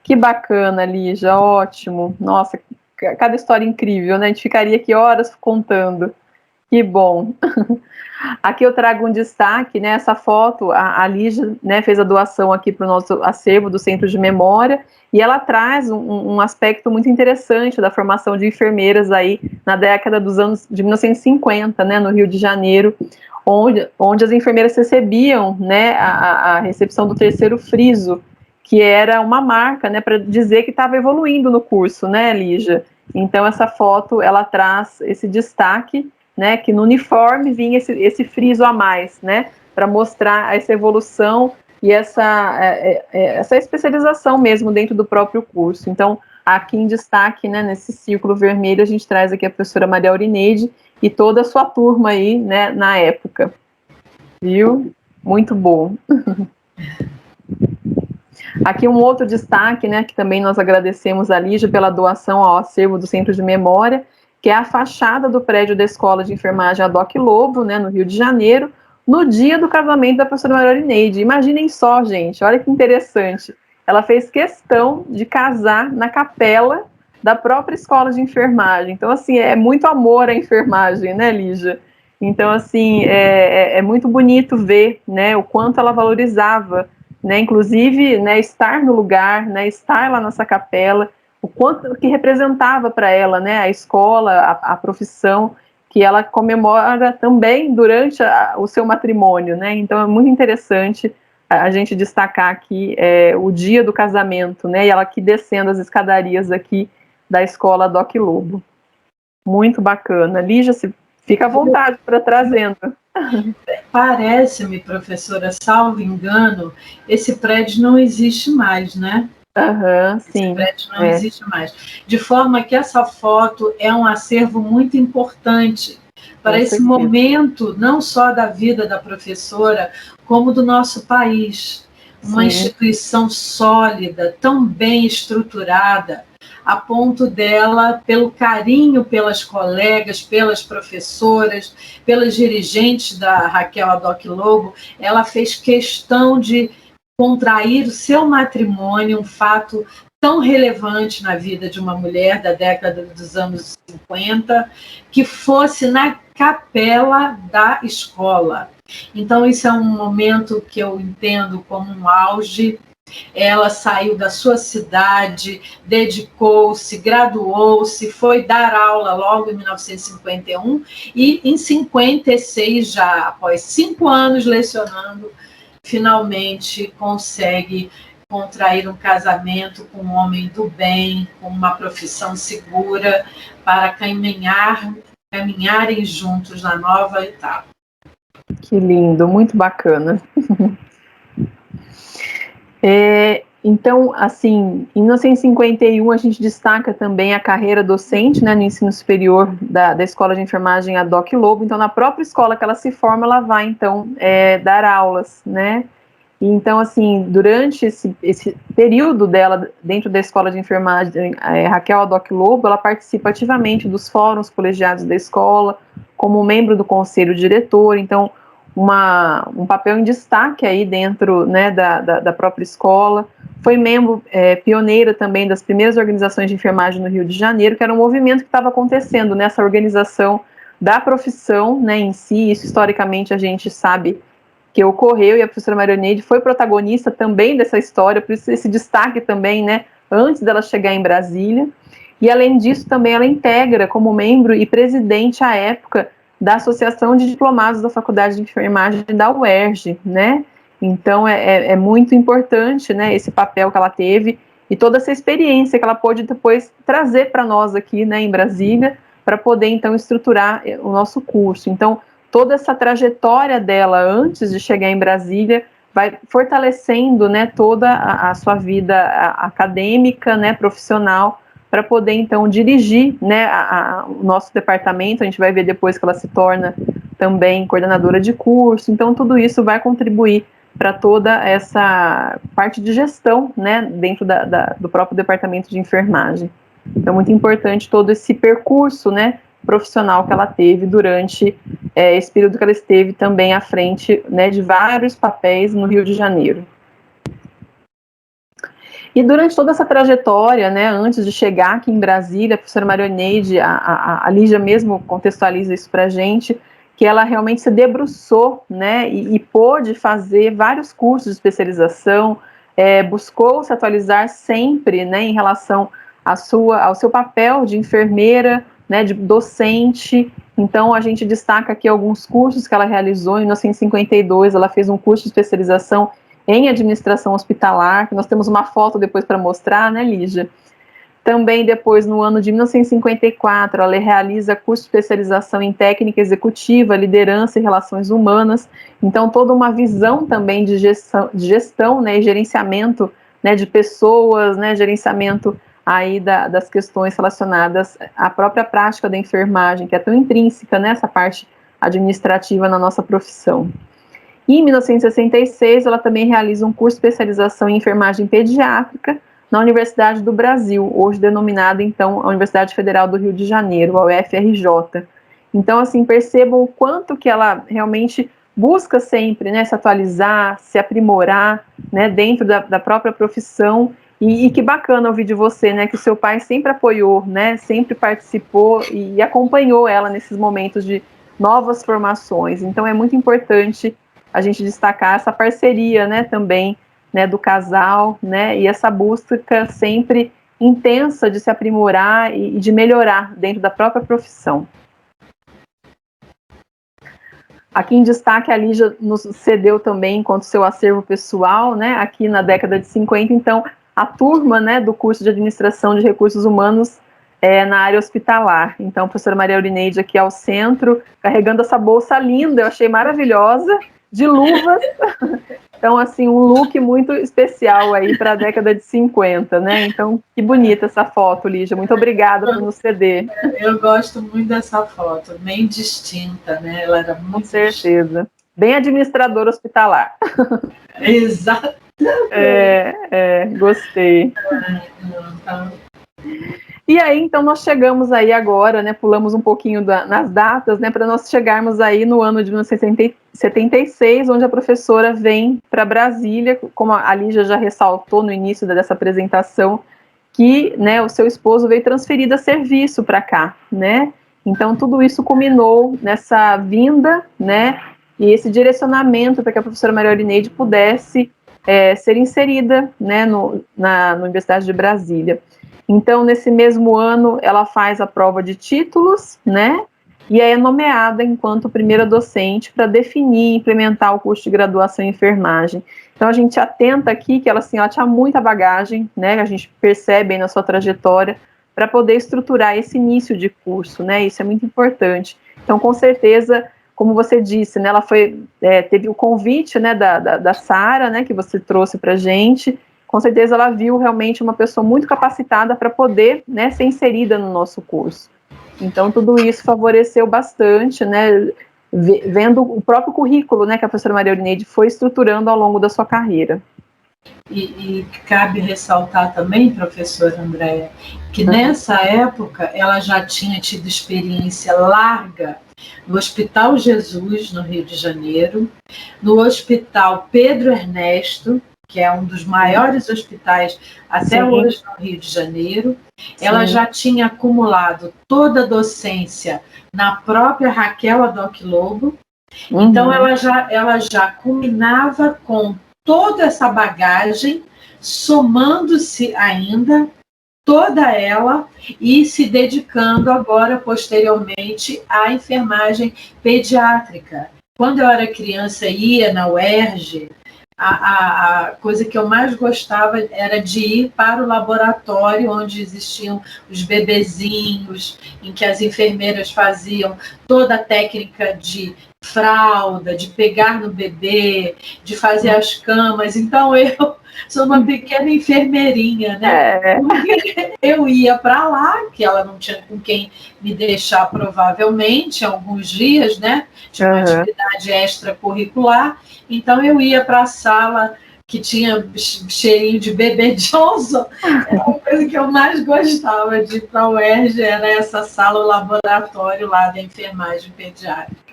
Que bacana, Lígia, ótimo. Nossa, cada história incrível, né, a gente ficaria aqui horas contando. Que bom. Aqui eu trago um destaque, né, essa foto, a Lígia, né, fez a doação aqui para o nosso acervo do Centro de Memória, e ela traz um aspecto muito interessante da formação de enfermeiras aí na década dos anos de 1950, né, no Rio de Janeiro, onde as enfermeiras recebiam, né, a recepção do 3º friso, que era uma marca, né, para dizer que estava evoluindo no curso, né, Lígia? Então essa foto, ela traz esse destaque, né, que no uniforme vinha esse friso a mais, né, para mostrar essa evolução e essa especialização mesmo dentro do próprio curso. Então, aqui em destaque, né, nesse círculo vermelho, a gente traz aqui a professora Maria Aurineide e toda a sua turma aí, né, na época. Viu? Muito bom. Aqui um outro destaque, né, que também nós agradecemos a Lígia pela doação ao acervo do Centro de Memória, que é a fachada do prédio da Escola de Enfermagem Adoc Lobo, né, no Rio de Janeiro, no dia do casamento da professora Maria Aurineide. Imaginem só, gente, olha que interessante. Ela fez questão de casar na capela da própria Escola de Enfermagem. Então, assim, é muito amor à enfermagem, né, Lígia? Então, assim, é muito bonito ver, né, o quanto ela valorizava, né, inclusive, né, estar no lugar, né, estar lá nessa capela, o quanto que representava para ela, né, a escola, a profissão, que ela comemora também durante o seu matrimônio, né, então é muito interessante a gente destacar aqui o dia do casamento, né, e ela aqui descendo as escadarias aqui da escola Doc Lobo. Muito bacana. Lígia, fica à vontade para trazendo. Parece-me, professora, salvo engano, esse prédio não existe mais, né? Esse Sim. prédio não existe mais. De forma que essa foto é um acervo muito importante para esse momento, não só da vida da professora, como do nosso país. Uma instituição sólida, tão bem estruturada, a ponto dela, pelo carinho pelas colegas, pelas professoras, pelas dirigentes da Raquel Adoc Lobo, ela fez questão de contrair o seu matrimônio, um fato tão relevante na vida de uma mulher da década dos anos 50, que fosse na capela da escola. Então, isso é um momento que eu entendo como um auge. Ela saiu da sua cidade, dedicou-se, graduou-se, foi dar aula logo em 1951 e em 56, já após 5 anos lecionando, finalmente consegue contrair um casamento com um homem do bem, com uma profissão segura, para caminharem juntos na nova etapa. Que lindo, muito bacana. Então, assim, em 1951 a gente destaca também a carreira docente, né, no ensino superior da Escola de Enfermagem Adoc Lobo. Então, na própria escola que ela se forma, ela vai, então, dar aulas, né? Então, assim, durante esse período dela dentro da Escola de Enfermagem, Raquel Adoc Lobo, ela participa ativamente dos fóruns colegiados da escola, como membro do conselho diretor. Então, um papel em destaque aí dentro, né, da própria escola. Foi membro pioneira também das primeiras organizações de enfermagem no Rio de Janeiro, que era um movimento que estava acontecendo nessa organização da profissão, né, em si. Isso historicamente a gente sabe que ocorreu, e a professora Marioneide foi protagonista também dessa história, por isso esse destaque também, né, antes dela chegar em Brasília. E além disso também ela integra como membro e presidente à época da Associação de Diplomados da Faculdade de Enfermagem da UERJ, né? Então é muito importante, né, esse papel que ela teve e toda essa experiência que ela pôde depois trazer para nós aqui, né, em Brasília, para poder então estruturar o nosso curso. Então, toda essa trajetória dela antes de chegar em Brasília vai fortalecendo, né, toda a sua vida acadêmica, né, profissional, para poder, então, dirigir, né, o nosso departamento. A gente vai ver depois que ela se torna também coordenadora de curso. Então, tudo isso vai contribuir para toda essa parte de gestão, né, dentro do próprio departamento de enfermagem. Então, muito importante todo esse percurso, né, profissional que ela teve durante esse período que ela esteve também à frente, né, de vários papéis no Rio de Janeiro. E durante toda essa trajetória, né, antes de chegar aqui em Brasília, a professora Marioneide, a Lígia mesmo contextualiza isso para a gente, que ela realmente se debruçou, né, e pôde fazer vários cursos de especialização, buscou se atualizar sempre, né, em relação ao seu papel de enfermeira, né, de docente. Então, a gente destaca aqui alguns cursos que ela realizou. Em 1952, ela fez um curso de especialização em administração hospitalar, que nós temos uma foto depois para mostrar, né, Lígia? Também depois, no ano de 1954, ela realiza curso de especialização em técnica executiva, liderança e relações humanas. Então, toda uma visão também de gestão, né, e gerenciamento, né, de pessoas, né, gerenciamento aí das questões relacionadas à própria prática da enfermagem, que é tão intrínseca nessa parte administrativa na nossa profissão. E em 1966, ela também realiza um curso de especialização em enfermagem pediátrica na Universidade do Brasil, hoje denominada, então, a Universidade Federal do Rio de Janeiro, a UFRJ. Então, assim, percebam o quanto que ela realmente busca sempre, né, se atualizar, se aprimorar, né, dentro da própria profissão. E que bacana ouvir de você, né, que o seu pai sempre apoiou, né, sempre participou e acompanhou ela nesses momentos de novas formações. Então, é muito importante a gente destacar essa parceria, né, também né, do casal, né, e essa busca sempre intensa de se aprimorar e de melhorar dentro da própria profissão. Aqui em destaque, a Lígia nos cedeu também, enquanto seu acervo pessoal, né, aqui na década de 50, então, a turma, né, do curso de Administração de Recursos Humanos na área hospitalar. Então, a professora Maria Aurineide aqui ao centro, carregando essa bolsa linda, eu achei maravilhosa, de luvas. Então, assim, um look muito especial aí para a década de 50, né? Então, que bonita essa foto, Lígia. Muito obrigada por nos ceder. Eu gosto muito dessa foto, bem distinta, né? Ela era muito Com certeza. Distinta. Bem administradora hospitalar. Exato. Gostei. E aí, então, nós chegamos aí agora, né, pulamos um pouquinho nas datas, né, para nós chegarmos aí no ano de 1976, onde a professora vem para Brasília, como a Lígia já ressaltou no início dessa apresentação, que, né, o seu esposo veio transferido a serviço para cá, né, então tudo isso culminou nessa vinda, né, e esse direcionamento para que a professora Maria Aurineide pudesse ser inserida, né, na Universidade de Brasília. Então, nesse mesmo ano, ela faz a prova de títulos, né, e é nomeada enquanto primeira docente para definir e implementar o curso de graduação em enfermagem. Então, a gente atenta aqui que ela tinha muita bagagem, né, a gente percebe aí na sua trajetória, para poder estruturar esse início de curso, né, isso é muito importante. Então, com certeza, como você disse, né, ela teve o convite, né, da Sara, né, que você trouxe para a gente. Com certeza ela viu realmente uma pessoa muito capacitada para poder, né, ser inserida no nosso curso. Então, tudo isso favoreceu bastante, né, vendo o próprio currículo, né, que a professora Maria Aurineide foi estruturando ao longo da sua carreira. E cabe ressaltar também, professora Andréa, que nessa época ela já tinha tido experiência larga no Hospital Jesus, no Rio de Janeiro, no Hospital Pedro Ernesto, que é um dos maiores hospitais até hoje no Rio de Janeiro. Ela já tinha acumulado toda a docência na própria Raquel Adoc Lobo. Então, ela já culminava com toda essa bagagem, somando-se ainda toda ela e se dedicando agora, posteriormente, à enfermagem pediátrica. Quando eu era criança, ia na UERJ, a coisa que eu mais gostava era de ir para o laboratório onde existiam os bebezinhos, em que as enfermeiras faziam toda a técnica de fralda, de pegar no bebê, de fazer as camas. Então, eu sou uma pequena enfermeirinha, né? Eu ia para lá, que ela não tinha com quem me deixar, provavelmente, alguns dias, né? Tinha uma atividade extracurricular. Então, eu ia para a sala que tinha cheirinho de bebê Johnson. Era uma coisa que eu mais gostava de ir para a UERJ, era essa sala, o laboratório lá da enfermagem pediátrica.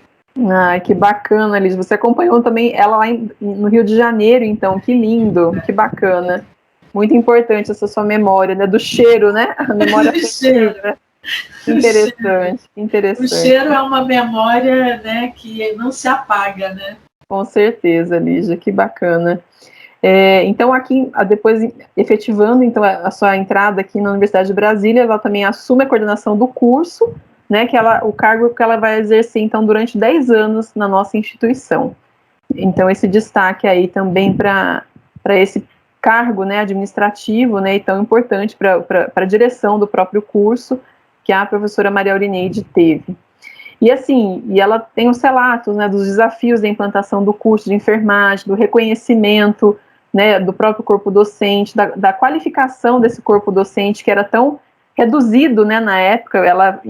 Ai, que bacana, Liz. Você acompanhou também ela lá no Rio de Janeiro, então, que lindo, que bacana. Muito importante essa sua memória, né, do cheiro, né? A memória afetiva. Interessante, interessante. O cheiro é uma memória, né, que não se apaga, né? Com certeza, Lígia, que bacana. Então, aqui, depois, efetivando então, a sua entrada aqui na Universidade de Brasília, ela também assume a coordenação do curso, né, o cargo que ela vai exercer, então, durante 10 anos na nossa instituição. Então, esse destaque aí também para esse cargo, né, administrativo, né, e tão importante para a direção do próprio curso que a professora Maria Aurineide teve. E assim, ela tem os relatos, né, dos desafios da implantação do curso de enfermagem, do reconhecimento, né, do próprio corpo docente, da qualificação desse corpo docente que era tão reduzido, né, na época. Ela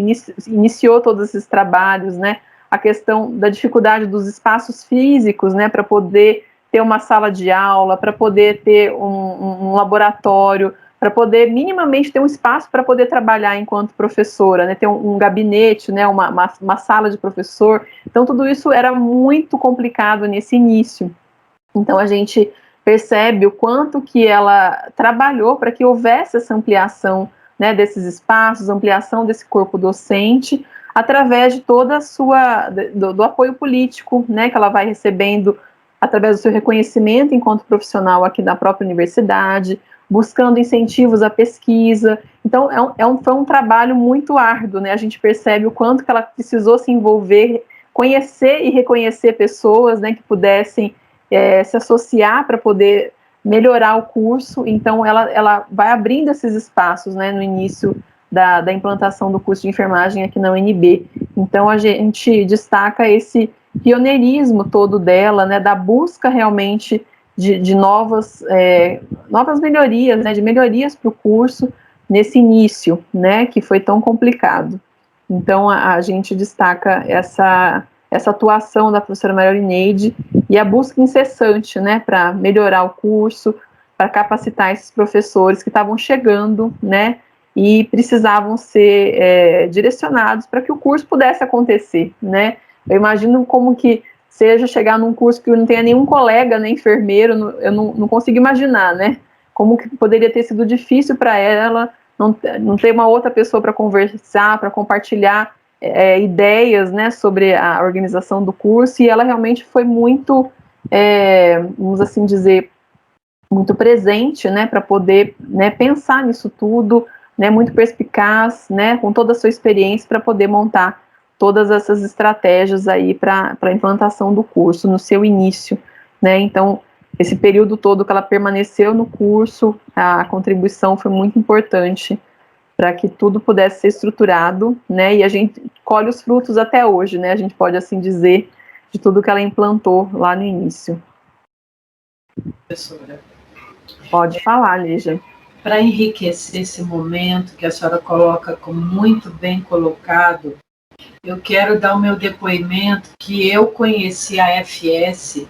iniciou todos esses trabalhos, né, a questão da dificuldade dos espaços físicos, né, para poder ter uma sala de aula, para poder ter um laboratório, para poder minimamente ter um espaço para poder trabalhar enquanto professora, né, ter um gabinete, né, uma sala de professor. Então, tudo isso era muito complicado nesse início. Então, a gente percebe o quanto que ela trabalhou para que houvesse essa ampliação, né, desses espaços, ampliação desse corpo docente, através de toda a sua, do apoio político, né, que ela vai recebendo através do seu reconhecimento enquanto profissional aqui da própria universidade, buscando incentivos à pesquisa. Então, foi um trabalho muito árduo, né? A gente percebe o quanto que ela precisou se envolver, conhecer e reconhecer pessoas, né, que pudessem se associar para poder melhorar o curso. Então, ela vai abrindo esses espaços, né, no início da implantação do curso de enfermagem aqui na UNB. Então, a gente destaca esse pioneirismo todo dela, né, da busca realmente de novas melhorias, né, de melhorias para o curso nesse início, né, que foi tão complicado. Então, a gente destaca essa atuação da professora Maria Aurineide e a busca incessante, né, para melhorar o curso, para capacitar esses professores que estavam chegando, né, e precisavam ser direcionados para que o curso pudesse acontecer, né. Eu imagino como que seja chegar num curso que não tenha nenhum colega, né, enfermeiro, eu não consigo imaginar, né, como que poderia ter sido difícil para ela não ter uma outra pessoa para conversar, para compartilhar ideias, né, sobre a organização do curso, e ela realmente foi muito, vamos assim dizer, muito presente, né, para poder, né, pensar nisso tudo, né, muito perspicaz, né, com toda a sua experiência para poder montar todas essas estratégias aí para a implantação do curso no seu início, né. Então, esse período todo que ela permaneceu no curso, a contribuição foi muito importante para que tudo pudesse ser estruturado, né, e a gente colhe os frutos até hoje, né, a gente pode assim dizer, de tudo que ela implantou lá no início. Professora. Pode falar, Lígia. Para enriquecer esse momento que a senhora coloca como muito bem colocado, eu quero dar o meu depoimento que eu conheci a FS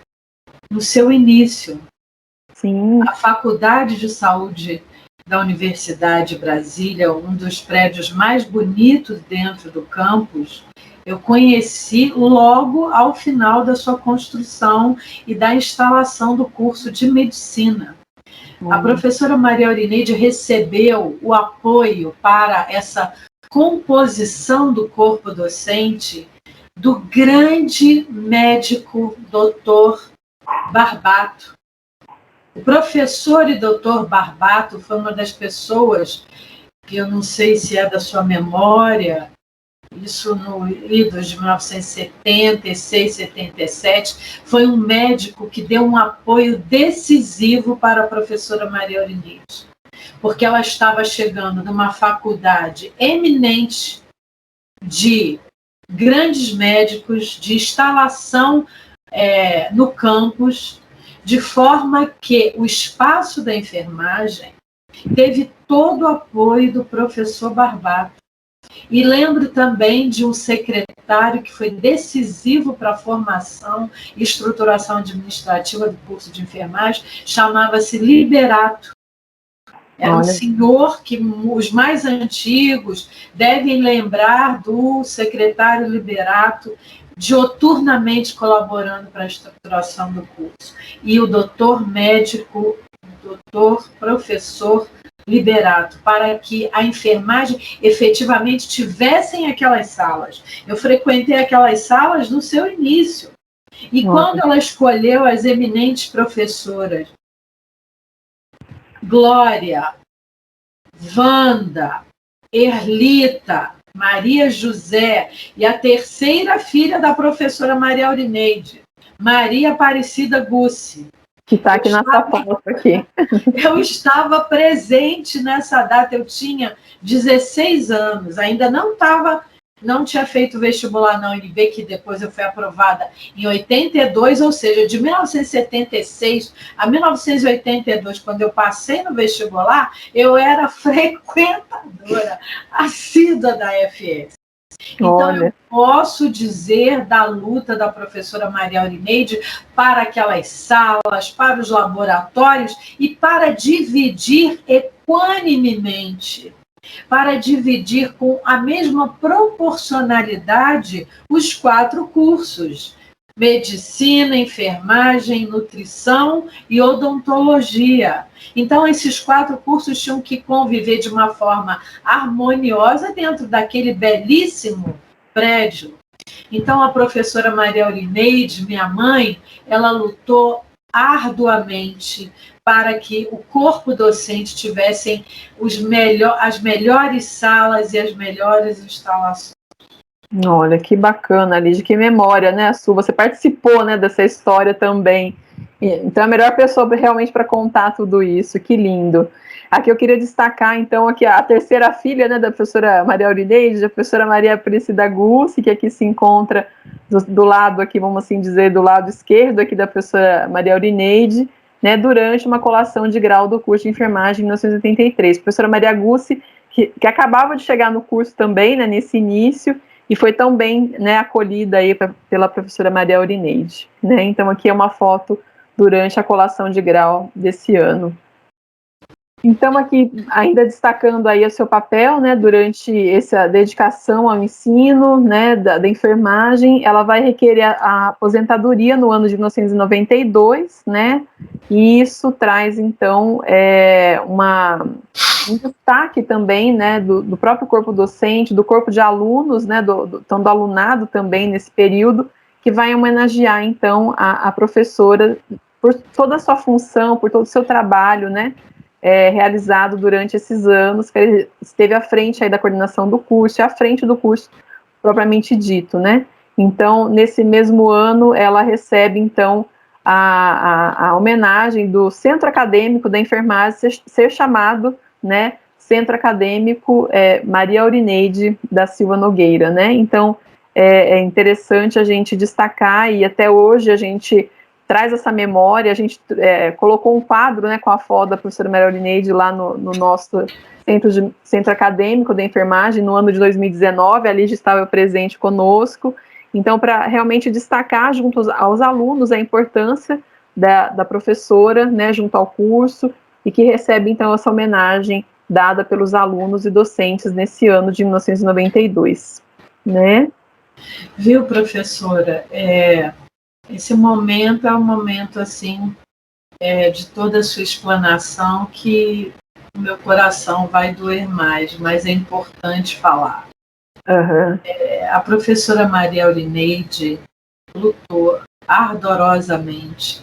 no seu início. Sim. A Faculdade de Saúde da Universidade de Brasília, um dos prédios mais bonitos dentro do campus, eu conheci logo ao final da sua construção e da instalação do curso de medicina. A professora Maria Aurineide recebeu o apoio para essa composição do corpo docente do grande médico Dr. Barbato. O professor e doutor Barbato foi uma das pessoas que eu não sei se é da sua memória, isso no idos de 1976, 77, foi um médico que deu um apoio decisivo para a professora Maria Aurineide, porque ela estava chegando numa faculdade eminente de grandes médicos, de instalação no campus, de forma que o espaço da enfermagem teve todo o apoio do professor Barbato. E lembro também de um secretário que foi decisivo para a formação e estruturação administrativa do curso de enfermagem, chamava-se Liberato. Era um senhor que os mais antigos devem lembrar do secretário Liberato, dioturnamente colaborando para a estruturação do curso. E o doutor médico, doutor professor Liberato, para que a enfermagem efetivamente tivessem aquelas salas. Eu frequentei aquelas salas no seu início. E quando ela escolheu as eminentes professoras, Glória, Wanda, Erlita, Maria José e a terceira filha da professora Maria Aurineide, Maria Aparecida Gussi, que está aqui nessa foto aqui. Eu estava presente nessa data, eu tinha 16 anos, ainda não tinha feito vestibular na UNB, que depois eu fui aprovada em 82, ou seja, de 1976 a 1982, quando eu passei no vestibular, eu era frequentadora assídua da FS. Então, eu posso dizer da luta da professora Maria Aurineide para aquelas salas, para os laboratórios e para dividir equanimemente, para dividir com a mesma proporcionalidade os 4 cursos: medicina, enfermagem, nutrição e odontologia. Então, esses 4 cursos tinham que conviver de uma forma harmoniosa dentro daquele belíssimo prédio. Então, a professora Maria Aurineide, minha mãe, ela lutou arduamente para que o corpo docente tivessem as melhores salas e as melhores instalações. Olha, que bacana, Lígia, que memória, né, Su? Você participou, né, dessa história também. Então, a melhor pessoa realmente para contar tudo isso, que lindo. Aqui eu queria destacar, então, aqui a terceira filha, né, da professora Maria Aurineide, a professora Maria Aparecida Gussi, que aqui se encontra do lado, aqui, vamos assim dizer, do lado esquerdo aqui da professora Maria Aurineide, né, durante uma colação de grau do curso de enfermagem em 1983. A professora Maria Gussi, que acabava de chegar no curso também, né, nesse início, e foi tão bem, né, acolhida aí pela professora Maria Aurineide, né? Então aqui é uma foto durante a colação de grau desse ano. Então aqui, ainda destacando aí o seu papel, né, durante essa dedicação ao ensino, né, da enfermagem, ela vai requerer a aposentadoria no ano de 1992, né, e isso traz, então, um destaque também, né, do próprio corpo docente, do corpo de alunos, né, do alunado também nesse período, que vai homenagear, então, a professora por toda a sua função, por todo o seu trabalho, né, realizado durante esses anos, que ele esteve à frente aí da coordenação do curso, e à frente do curso propriamente dito, né. Então, nesse mesmo ano, ela recebe, então, a homenagem do Centro Acadêmico da Enfermagem ser chamado, né, Centro Acadêmico Maria Aurineide da Silva Nogueira, né. Então, é interessante a gente destacar, e até hoje a gente traz essa memória. A gente colocou um quadro, né, com a foto da professora Maria Aurineide lá no nosso Centro Acadêmico da Enfermagem no ano de 2019, a Lígia estava presente conosco. Então, para realmente destacar junto aos alunos a importância da professora, né, junto ao curso, e que recebe, então, essa homenagem dada pelos alunos e docentes nesse ano de 1992, né? Viu, professora? Esse momento é um momento, assim, de toda a sua explanação, que o meu coração vai doer mais, mas é importante falar. Uhum. A professora Maria Aurineide lutou ardorosamente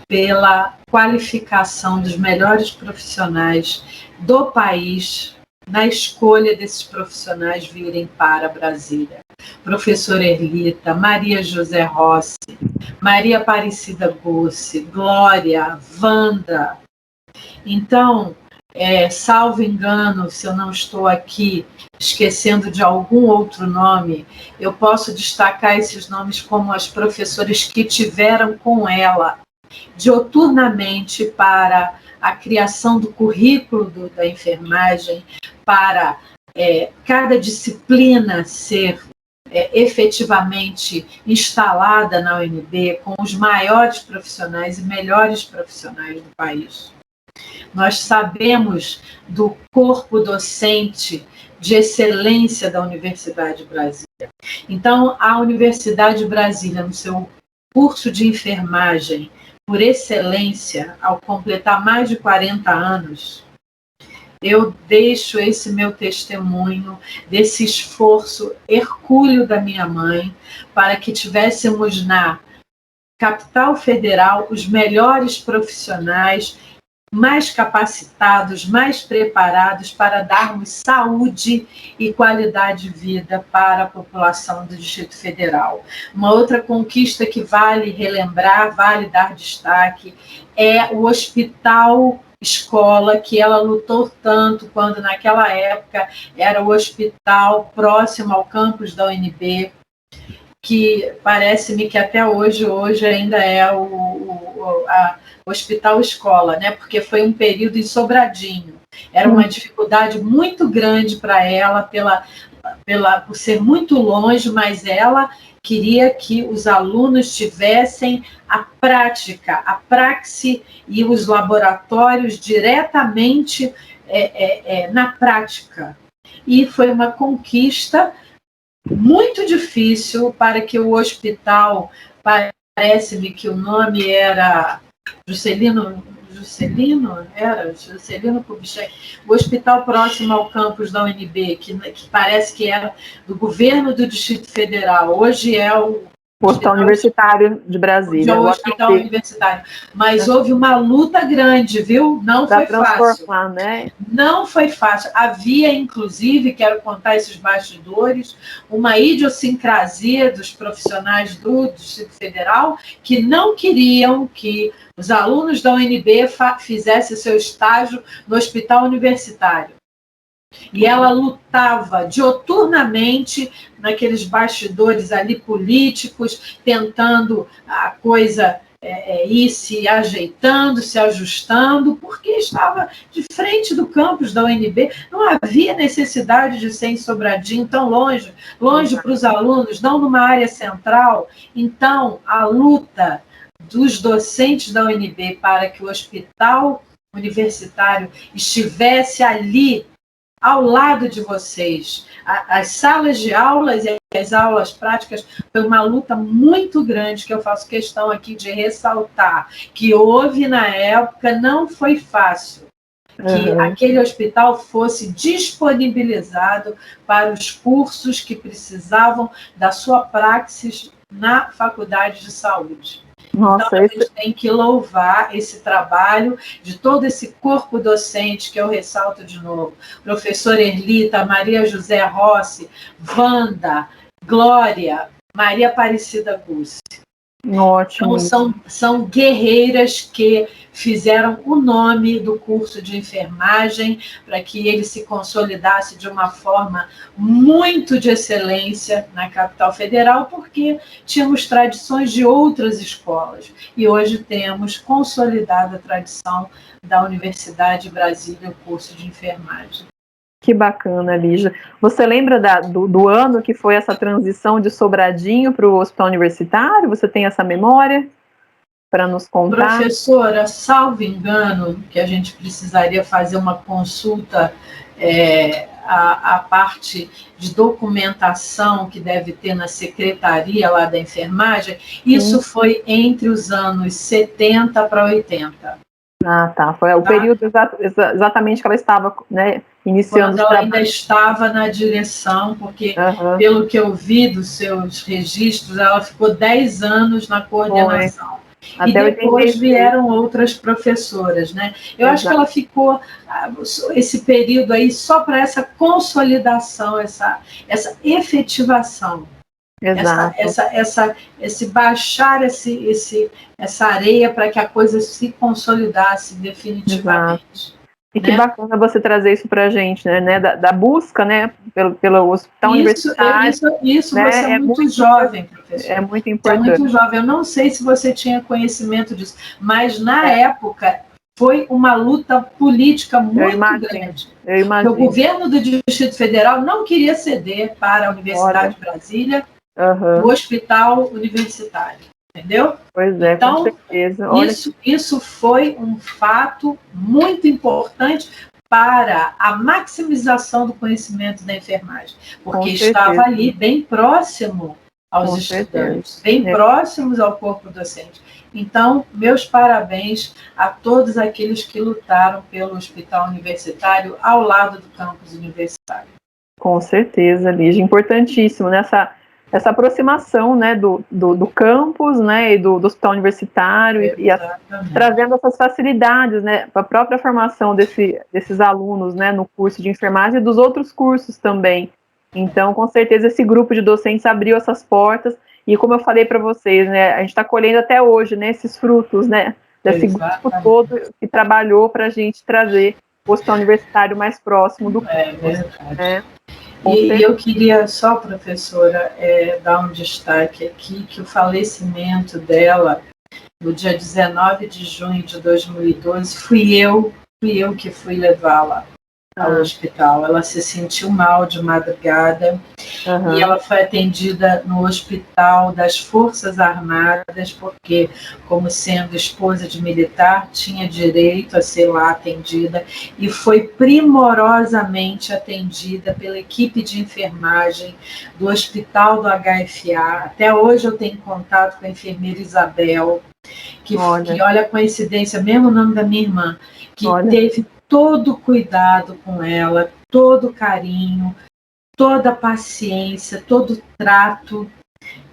pela qualificação dos melhores profissionais do país, na escolha desses profissionais virem para Brasília. Professora Erlita, Maria José Rossi, Maria Aparecida Gussi, Glória, Wanda. Então, salvo engano, se eu não estou aqui esquecendo de algum outro nome, eu posso destacar esses nomes como as professoras que tiveram com ela dioturnamente para a criação do currículo da enfermagem, para cada disciplina ser efetivamente instalada na UNB com os maiores profissionais e melhores profissionais do país. Nós sabemos do corpo docente de excelência da Universidade de Brasília. Então, a Universidade de Brasília, no seu curso de enfermagem, por excelência, ao completar mais de 40 anos, eu deixo esse meu testemunho desse esforço hercúleo da minha mãe para que tivéssemos na capital federal os melhores profissionais, mais capacitados, mais preparados para darmos saúde e qualidade de vida para a população do Distrito Federal. Uma outra conquista que vale relembrar, vale dar destaque, é o Hospital Escola, que ela lutou tanto quando naquela época era o hospital próximo ao campus da UNB, que parece-me que até hoje ainda é o Hospital Escola, né? Porque foi um período em Sobradinho. Era uma dificuldade muito grande para ela, por ser muito longe, mas ela queria que os alunos tivessem a prática, a praxe e os laboratórios diretamente na prática. E foi uma conquista muito difícil para que o hospital, parece-me que o nome era Juscelino Juscelino, Juscelino Kubitschek, o hospital próximo ao campus da UNB, que parece que era do governo do Distrito Federal, hoje é o Hospital Universitário de Brasília. O Hospital Universitário. Mas houve uma luta grande, viu? Não foi fácil. Né? Não foi fácil. Havia, inclusive, quero contar esses bastidores, uma idiosincrasia dos profissionais do Distrito Federal que não queriam que os alunos da UNB fizessem seu estágio no Hospital Universitário. E ela lutava dioturnamente naqueles bastidores ali políticos, tentando a coisa ir se ajeitando, se ajustando, porque estava de frente do campus da UNB. Não havia necessidade de ser em Sobradinho, tão longe para os alunos, não numa área central. Então, a luta dos docentes da UNB para que o hospital universitário estivesse ali ao lado de vocês. As salas de aulas e as aulas práticas foi uma luta muito grande que eu faço questão aqui de ressaltar, que houve na época, não foi fácil que aquele hospital fosse disponibilizado para os cursos que precisavam da sua praxis na Faculdade de Saúde. Nossa, então, a gente tem que louvar esse trabalho de todo esse corpo docente, que eu ressalto de novo. Professora Erlita, Maria José Rossi, Wanda, Glória, Maria Aparecida Gussi. Ótimo. Então, são guerreiras que fizeram o nome do curso de enfermagem para que ele se consolidasse de uma forma muito de excelência na capital federal, porque tínhamos tradições de outras escolas. E hoje temos consolidada a tradição da Universidade de Brasília, o curso de enfermagem. Que bacana, Lígia. Você lembra do ano que foi essa transição de Sobradinho para o Hospital Universitário? Você tem essa memória para nos contar? Professora, salvo engano, que a gente precisaria fazer uma consulta a parte de documentação que deve ter na secretaria lá da enfermagem, isso foi entre os anos 70 para 80. Ah, tá. Foi o período exatamente que ela estava, né, iniciando. Quando ela ainda estava na direção, porque, pelo que eu vi dos seus registros, ela ficou 10 anos na coordenação. E depois vieram outras professoras, né? Eu acho que ela ficou esse período aí só para essa consolidação, essa efetivação. Esse baixar essa areia para que a coisa se consolidasse definitivamente. Exato. E que bacana você trazer isso para a gente, né? Da busca, né, pelo hospital universitário. Isso né? Você é muito jovem, professor. É muito importante. É muito jovem. Eu não sei se você tinha conhecimento disso, mas na época foi uma luta política muito grande. Eu imagino. O governo do Distrito Federal não queria ceder para a Universidade de Brasília o hospital universitário. Entendeu? Pois é, então, com certeza. Isso foi um fato muito importante para a maximização do conhecimento da enfermagem, porque estava ali bem próximo aos estudantes, bem próximos ao corpo docente. Então, meus parabéns a todos aqueles que lutaram pelo hospital universitário ao lado do campus universitário. Com certeza, Lígia, importantíssimo essa aproximação, né, do campus, né, e do hospital universitário, e trazendo essas facilidades, né, para a própria formação desses alunos, né, no curso de enfermagem e dos outros cursos também. Então, com certeza, esse grupo de docentes abriu essas portas, e como eu falei para vocês, né, a gente está colhendo até hoje, né, esses frutos, né, desse grupo todo que trabalhou para a gente trazer o hospital universitário mais próximo do campus. Né? E eu queria só, professora, dar um destaque aqui, que o falecimento dela, no dia 19 de junho de 2012, fui eu que fui levá-la ao hospital. Ela se sentiu mal de madrugada e ela foi atendida no Hospital das Forças Armadas, porque, como sendo esposa de militar, tinha direito a ser lá atendida, e foi primorosamente atendida pela equipe de enfermagem do Hospital do HFA. Até hoje eu tenho contato com a enfermeira Isabel, que olha a coincidência, mesmo o nome da minha irmã, que teve todo o cuidado com ela, todo o carinho, toda a paciência, todo o trato,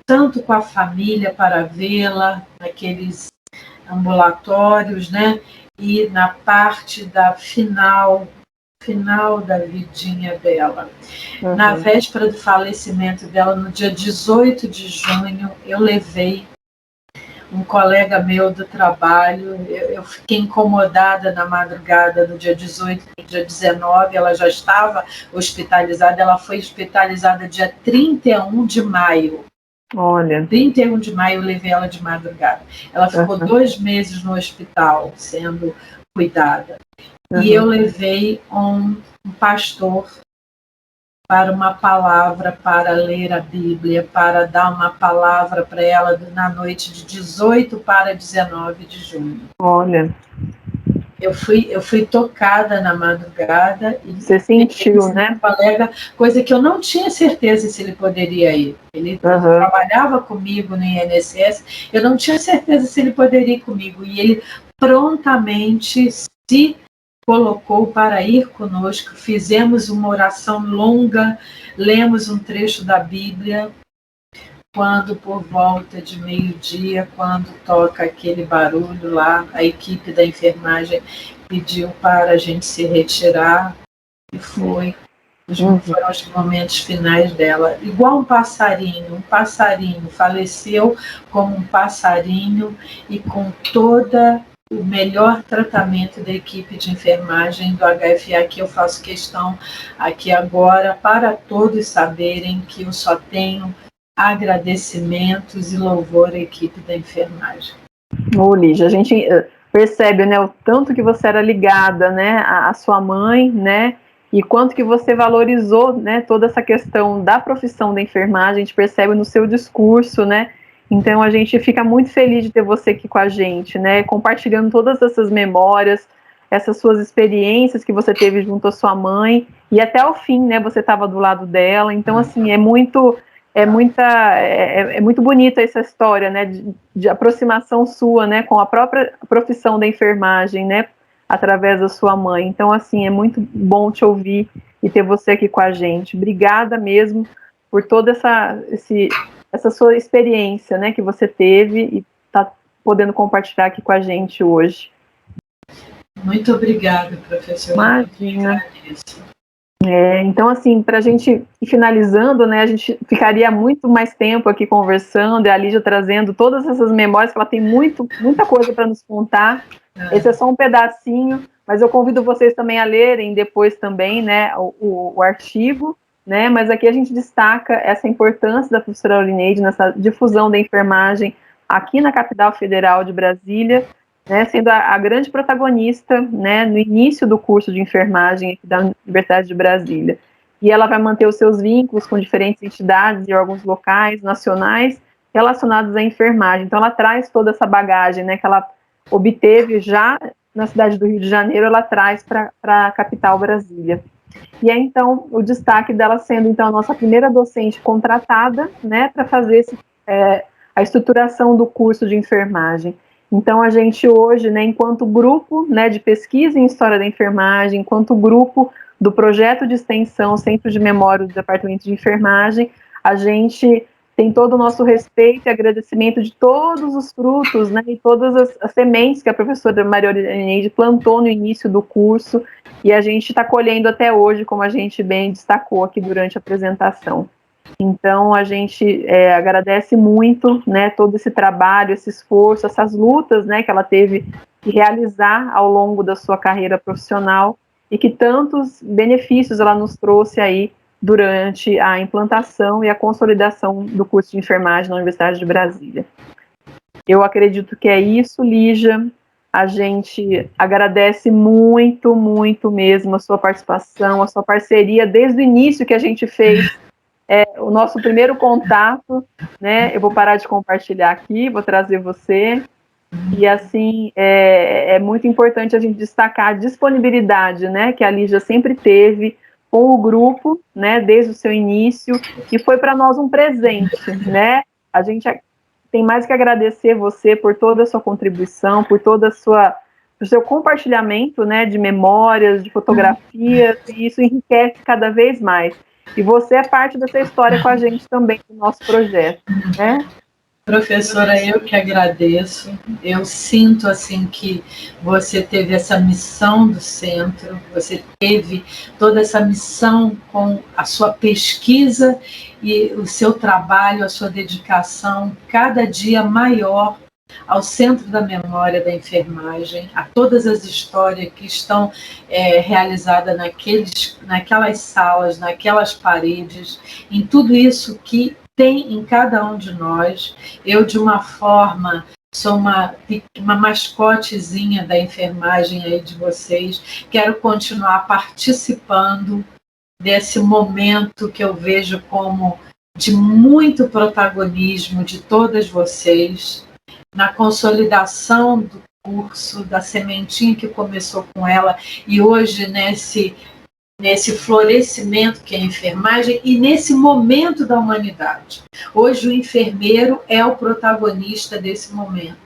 tanto com a família para vê-la, naqueles ambulatórios, né? E na parte da final da vidinha dela. Na véspera do falecimento dela, no dia 18 de junho, eu levei um colega meu do trabalho, eu fiquei incomodada na madrugada do dia 18, no dia 19, ela já estava hospitalizada, ela foi hospitalizada dia 31 de maio. Olha. 31 de maio eu levei ela de madrugada. Ela ficou 2 meses no hospital sendo cuidada. E eu levei um pastor para uma palavra, para ler a Bíblia, para dar uma palavra para ela na noite de 18 para 19 de junho. Olha. Eu fui tocada na madrugada. E você sentiu, né? Colega, coisa que eu não tinha certeza se ele poderia ir. Ele trabalhava comigo no INSS, eu não tinha certeza se ele poderia ir comigo. E ele prontamente se colocou para ir conosco. Fizemos uma oração longa, lemos um trecho da Bíblia. Quando por volta de meio-dia, quando toca aquele barulho lá, a equipe da enfermagem pediu para a gente se retirar e foi. Foram os momentos finais dela. Igual um passarinho faleceu como um passarinho e com toda o melhor tratamento da equipe de enfermagem do HFA, que eu faço questão aqui agora para todos saberem que eu só tenho agradecimentos e louvor à equipe da enfermagem. Lígia, a gente percebe, né, o tanto que você era ligada, né, à sua mãe, né, e quanto que você valorizou, né, toda essa questão da profissão da enfermagem, a gente percebe no seu discurso, né, então a gente fica muito feliz de ter você aqui com a gente, né, compartilhando todas essas memórias, essas suas experiências que você teve junto à sua mãe, e até o fim, né, você estava do lado dela, então assim, é muito bonita essa história, né, de aproximação sua, né, com a própria profissão da enfermagem, né, através da sua mãe. Então, assim, é muito bom te ouvir e ter você aqui com a gente. Obrigada mesmo por toda essa sua experiência, né, que você teve e está podendo compartilhar aqui com a gente hoje. Muito obrigada, professora. Imagina. Então, assim, para a gente ir finalizando, né, a gente ficaria muito mais tempo aqui conversando, e a Lígia trazendo todas essas memórias, que ela tem muita coisa para nos contar. Esse é só um pedacinho, mas eu convido vocês também a lerem depois também, né, o artigo, né, mas aqui a gente destaca essa importância da professora Aurineide nessa difusão da enfermagem aqui na capital federal de Brasília, né, sendo a grande protagonista, né, no início do curso de enfermagem aqui da Universidade de Brasília. E ela vai manter os seus vínculos com diferentes entidades e órgãos locais, nacionais, relacionados à enfermagem. Então, ela traz toda essa bagagem, né, que ela obteve já na cidade do Rio de Janeiro, ela traz para a capital Brasília. E aí, então, o destaque dela sendo, então, a nossa primeira docente contratada, né, para fazer a estruturação do curso de enfermagem. Então, a gente hoje, né, enquanto grupo, né, de pesquisa em História da Enfermagem, enquanto grupo do projeto de extensão Centro de Memória do Departamento de Enfermagem, a gente tem todo o nosso respeito e agradecimento de todos os frutos, né, e todas as sementes que a professora Maria Aurineide plantou no início do curso, e a gente está colhendo até hoje, como a gente bem destacou aqui durante a apresentação. Então, a gente agradece muito, né, todo esse trabalho, esse esforço, essas lutas, né, que ela teve que realizar ao longo da sua carreira profissional e que tantos benefícios ela nos trouxe aí durante a implantação e a consolidação do curso de enfermagem na Universidade de Brasília. Eu acredito que é isso, Lígia. A gente agradece muito, muito mesmo a sua participação, a sua parceria desde o início que a gente fez o nosso primeiro contato, né? Eu vou parar de compartilhar aqui, vou trazer você. E assim, é muito importante a gente destacar a disponibilidade, né, que a Lígia sempre teve com o grupo, né, desde o seu início, e foi para nós um presente, né? A gente tem mais que agradecer você por toda a sua contribuição, por toda a sua o seu compartilhamento, né, de memórias, de fotografias, e isso enriquece cada vez mais. E você é parte dessa história com a gente também, do nosso projeto, né? Professora, eu que agradeço. Eu sinto assim que você teve essa missão do centro, você teve toda essa missão com a sua pesquisa e o seu trabalho, a sua dedicação cada dia maior ao Centro da Memória da Enfermagem, a todas as histórias que estão realizadas naquelas salas, naquelas paredes, em tudo isso que tem em cada um de nós. Eu, de uma forma, sou uma mascotezinha da enfermagem aí de vocês, quero continuar participando desse momento que eu vejo como de muito protagonismo de todas vocês, na consolidação do curso, da sementinha que começou com ela, e hoje nesse florescimento que é a enfermagem e nesse momento da humanidade. Hoje o enfermeiro é o protagonista desse momento,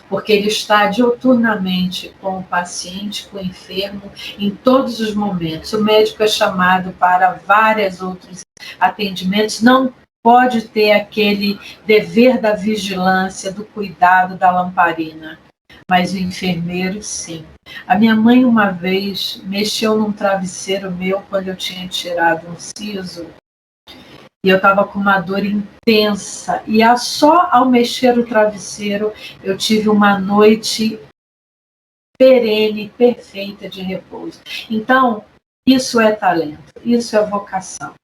porque ele está diuturnamente com o paciente, com o enfermo, em todos os momentos. O médico é chamado para vários outros atendimentos, não pode ter aquele dever da vigilância, do cuidado, da lamparina. Mas o enfermeiro, sim. A minha mãe, uma vez, mexeu num travesseiro meu quando eu tinha tirado um siso, e eu estava com uma dor intensa. E só ao mexer o travesseiro, eu tive uma noite perene, perfeita de repouso. Então, isso é talento, isso é vocação.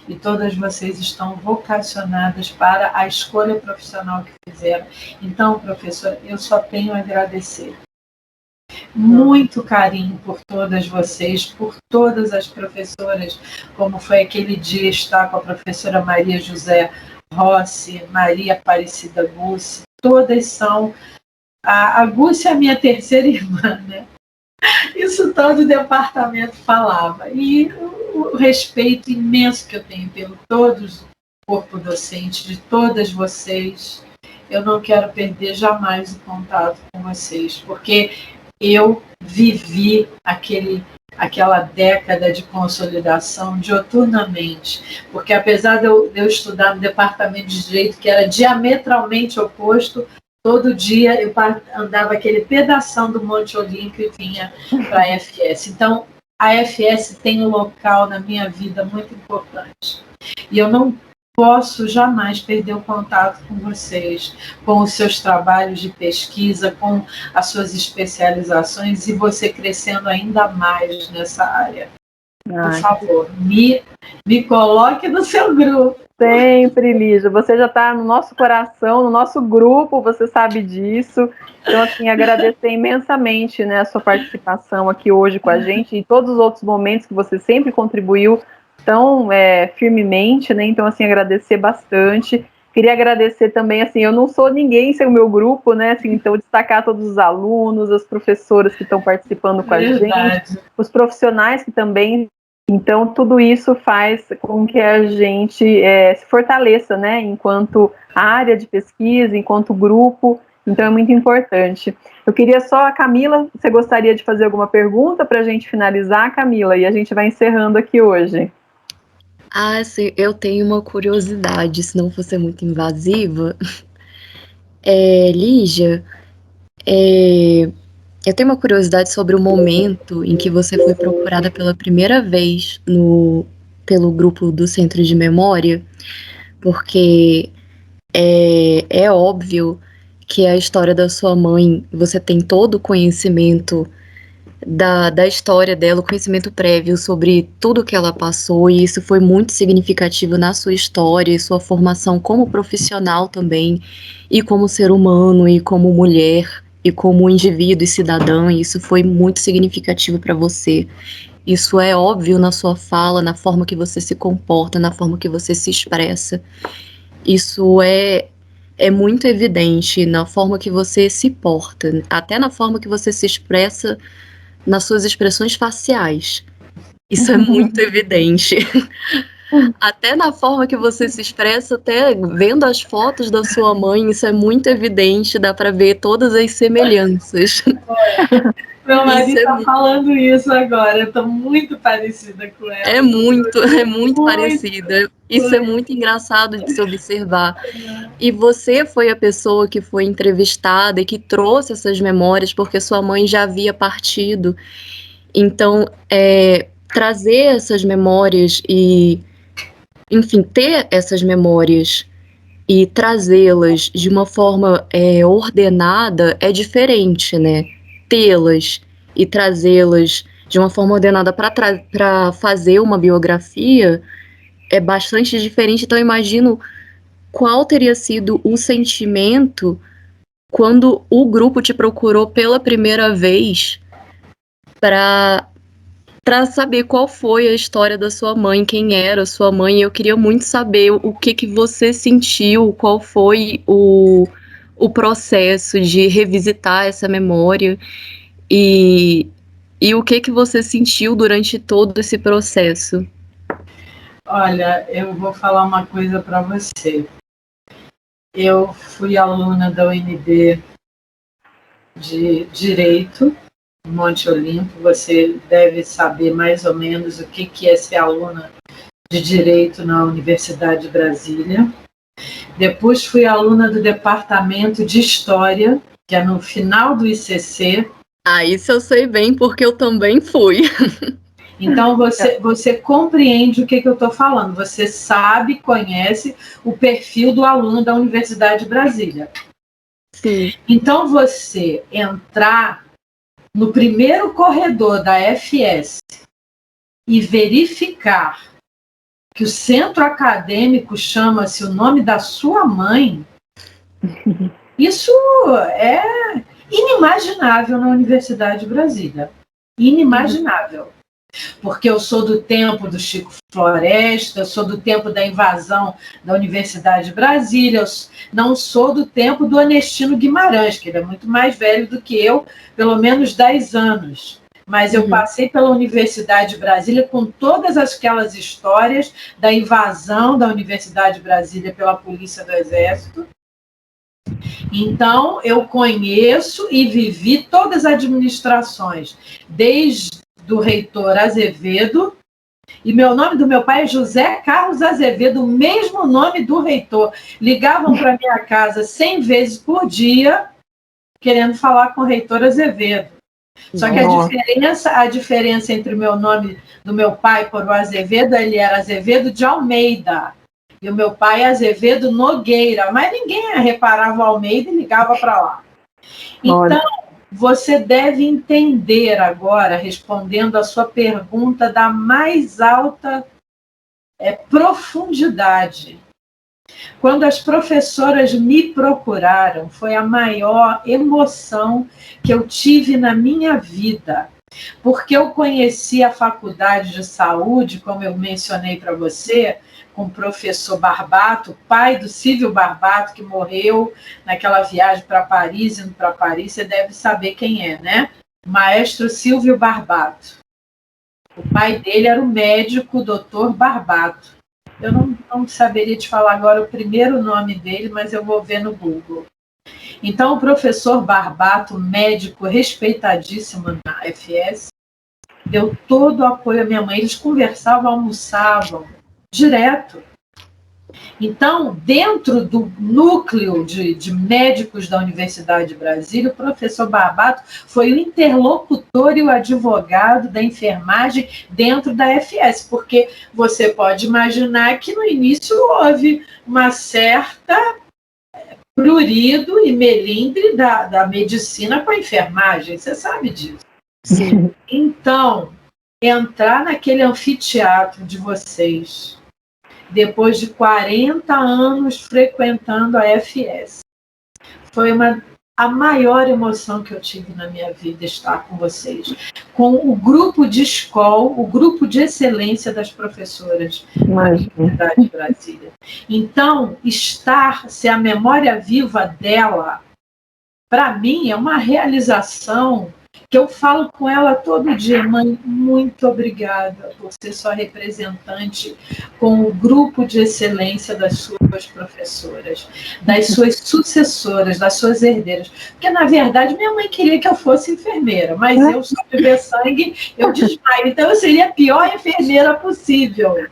E todas vocês estão vocacionadas para a escolha profissional que fizeram. Então, professora, eu só tenho a agradecer. Muito carinho por todas vocês, por todas as professoras, como foi aquele dia estar com a professora Maria José Rossi, Maria Aparecida Gussi. Todas são... A Gussi é a minha terceira irmã, né? Isso todo o departamento falava. E o respeito imenso que eu tenho pelo todos, o corpo docente, de todas vocês, eu não quero perder jamais o contato com vocês, porque eu vivi aquela década de consolidação diuturnamente, porque apesar de eu estudar no departamento de Direito, que era diametralmente oposto, todo dia eu andava aquele pedação do Monte Olímpio e vinha para a FS. Então, a FS tem um local na minha vida muito importante. E eu não posso jamais perder o contato com vocês, com os seus trabalhos de pesquisa, com as suas especializações e você crescendo ainda mais nessa área. Por favor, me coloque no seu grupo. Sempre, Lígia. Você já está no nosso coração, no nosso grupo, você sabe disso. Então, assim, agradecer imensamente, né, a sua participação aqui hoje com a gente e todos os outros momentos que você sempre contribuiu tão firmemente, né? Então, assim, agradecer bastante. Queria agradecer também, assim, eu não sou ninguém sem o meu grupo, né? Assim, então, destacar todos os alunos, as professoras que estão participando com a gente, os profissionais que também. Então, tudo isso faz com que a gente se fortaleça, né, enquanto área de pesquisa, enquanto grupo, então é muito importante. Eu queria só, a Camila, você gostaria de fazer alguma pergunta para a gente finalizar, Camila? E a gente vai encerrando aqui hoje. Sim, eu tenho uma curiosidade, se não fosse muito invasiva. Lígia, eu tenho uma curiosidade sobre o momento em que você foi procurada pela primeira vez pelo grupo do Centro de Memória, porque é óbvio que a história da sua mãe, você tem todo o conhecimento da história dela, o conhecimento prévio sobre tudo que ela passou, e isso foi muito significativo na sua história e sua formação como profissional também, e como ser humano, e como mulher, e como indivíduo e cidadã, e isso foi muito significativo para você. Isso é óbvio na sua fala, na forma que você se comporta, na forma que você se expressa. Isso é muito evidente na forma que você se porta, até na forma que você se expressa nas suas expressões faciais. Isso é muito evidente. Até na forma que você se expressa, até vendo as fotos da sua mãe, isso é muito evidente, dá para ver todas as semelhanças. Meu marido Isso é, está falando isso agora, eu estou muito parecida com ela. é muito parecida. Isso é muito engraçado de se observar. E você foi a pessoa que foi entrevistada e que trouxe essas memórias, porque sua mãe já havia partido. Então, trazer essas memórias e, enfim, ter essas memórias e trazê-las de uma forma ordenada é diferente, né? Tê-las e trazê-las de uma forma ordenada para fazer uma biografia é bastante diferente. Então, eu imagino qual teria sido o sentimento quando o grupo te procurou pela primeira vez para saber qual foi a história da sua mãe, quem era a sua mãe. Eu queria muito saber o que você sentiu, qual foi o processo de revisitar essa memória e, e o que você sentiu durante todo esse processo. Olha, eu vou falar uma coisa para você. Eu fui aluna da UNB de Direito, Monte Olimpo. Você deve saber mais ou menos o que é ser aluna de Direito na Universidade de Brasília. Depois fui aluna do Departamento de História, que é no final do ICC. Isso eu sei bem, porque eu também fui. Então, você compreende o que eu estou falando. Você sabe, conhece o perfil do aluno da Universidade de Brasília. Sim. Então, você entrar no primeiro corredor da FS e verificar que o centro acadêmico chama-se o nome da sua mãe, isso é inimaginável na Universidade de Brasília. Inimaginável. Porque eu sou do tempo do Chico Floresta, eu sou do tempo da invasão da Universidade de Brasília, eu não sou do tempo do Anestino Guimarães, que ele é muito mais velho do que eu, pelo menos 10 anos. Mas eu passei pela Universidade de Brasília com todas aquelas histórias da invasão da Universidade de Brasília pela Polícia do Exército. Então, eu conheço e vivi todas as administrações, desde do reitor Azevedo, e o nome do meu pai é José Carlos Azevedo, o mesmo nome do reitor. Ligavam para minha casa 100 vezes por dia, querendo falar com o reitor Azevedo. Só que a diferença entre o meu nome do meu pai por o Azevedo, ele era Azevedo de Almeida, e o meu pai é Azevedo Nogueira, mas ninguém reparava o Almeida e ligava para lá. Então, você deve entender agora, respondendo a sua pergunta da mais alta profundidade. Quando as professoras me procuraram, foi a maior emoção que eu tive na minha vida, porque eu conheci a Faculdade de Saúde, como eu mencionei para você, com o professor Barbato, pai do Silvio Barbato, que morreu naquela viagem para Paris, indo para Paris, você deve saber quem é, né? Maestro Silvio Barbato. O pai dele era o médico Dr. Barbato. Eu não saberia te falar agora o primeiro nome dele, mas eu vou ver no Google. Então, o professor Barbato, médico respeitadíssimo na FS, deu todo o apoio à minha mãe. Eles conversavam, almoçavam direto. Então, dentro do núcleo de médicos da Universidade de Brasília, o professor Barbato foi o interlocutor e o advogado da enfermagem dentro da FS, porque você pode imaginar que no início houve uma certa prurido e melindre da medicina com a enfermagem, você sabe disso. Sim. Então, entrar naquele anfiteatro de vocês, depois de 40 anos frequentando a FS, foi a maior emoção que eu tive na minha vida estar com vocês, com o grupo de escola, o grupo de excelência das professoras da Universidade de Brasília. Então, ser a memória viva dela, para mim, é uma realização que eu falo com ela todo dia: mãe, muito obrigada por ser sua representante com o grupo de excelência das suas professoras, das suas sucessoras, das suas herdeiras. Porque, na verdade, minha mãe queria que eu fosse enfermeira, mas eu, só beber sangue, eu desmaio. Então, eu seria a pior enfermeira possível.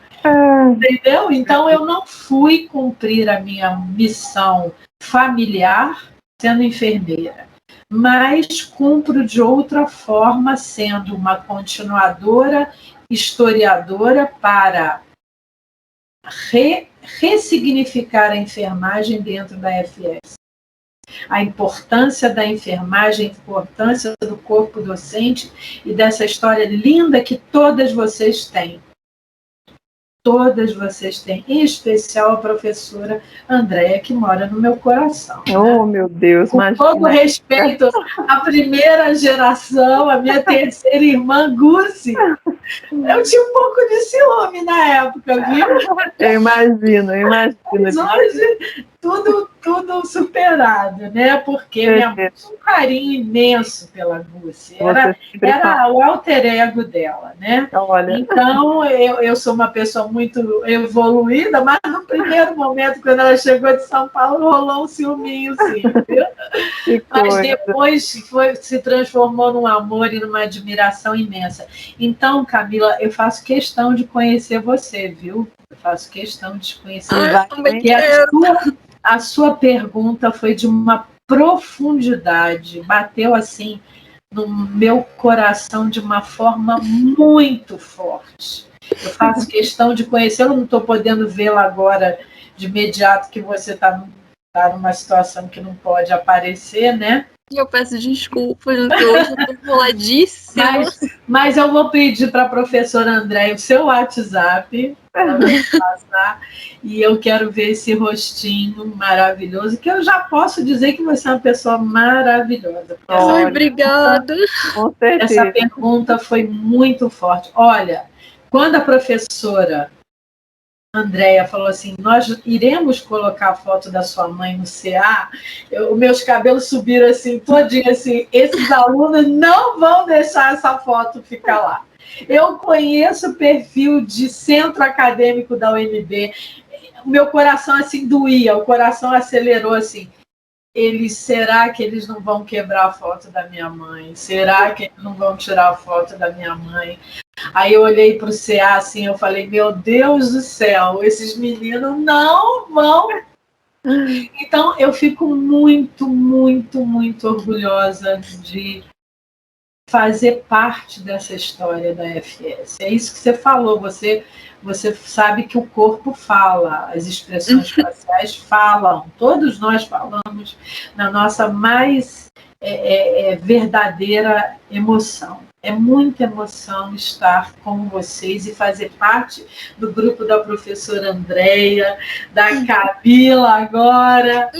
Entendeu? Então, eu não fui cumprir a minha missão familiar sendo enfermeira, mas cumpro de outra forma, sendo uma continuadora, historiadora, para ressignificar a enfermagem dentro da FS. A importância da enfermagem, a importância do corpo docente e dessa história linda que todas vocês têm. Todas vocês têm, em especial a professora Andréia, que mora no meu coração. Oh, né? Meu Deus, com todo respeito à primeira geração, a minha terceira irmã, Gussi, eu tinha um pouco de ciúme na época, viu? Eu imagino. Mas hoje, tudo superado, né? Porque minha mãe tinha um carinho imenso pela Gussi. Era o alter ego dela, né? Olha. Então, eu sou uma pessoa muito evoluída, mas no primeiro momento, quando ela chegou de São Paulo, rolou um ciúminho, sim, viu? Mas depois se transformou num amor e numa admiração imensa. Então, Camila, eu faço questão de conhecer você, viu? Eu faço questão de conhecer. Porque a sua pergunta foi de uma profundidade, bateu assim no meu coração de uma forma muito forte. Eu faço questão de conhecê-lo, não estou podendo vê-la agora de imediato, que você está numa situação que não pode aparecer, né? Eu peço desculpas, porque hoje eu estou boladíssima. Mas eu vou pedir para a professora Andréia o seu WhatsApp, ela vai passar, e eu quero ver esse rostinho maravilhoso, que eu já posso dizer que você é uma pessoa maravilhosa. Obrigada. Com certeza. Essa pergunta foi muito forte. Olha, quando a professora Andréia falou assim: nós iremos colocar a foto da sua mãe no CA, meus cabelos subiram assim, todinho assim, esses alunos não vão deixar essa foto ficar lá. Eu conheço o perfil de centro acadêmico da UNB, o meu coração assim doía, o coração acelerou assim. Será que eles não vão quebrar a foto da minha mãe? Será que eles não vão tirar a foto da minha mãe? Aí eu olhei para o CA assim, eu falei: meu Deus do céu, esses meninos não vão. Então eu fico muito, muito, muito orgulhosa de fazer parte dessa história da FS. É isso que você falou, você sabe que o corpo fala, as expressões faciais falam, todos nós falamos na nossa mais verdadeira emoção. É muita emoção estar com vocês e fazer parte do grupo da professora Andréia, da Camila agora,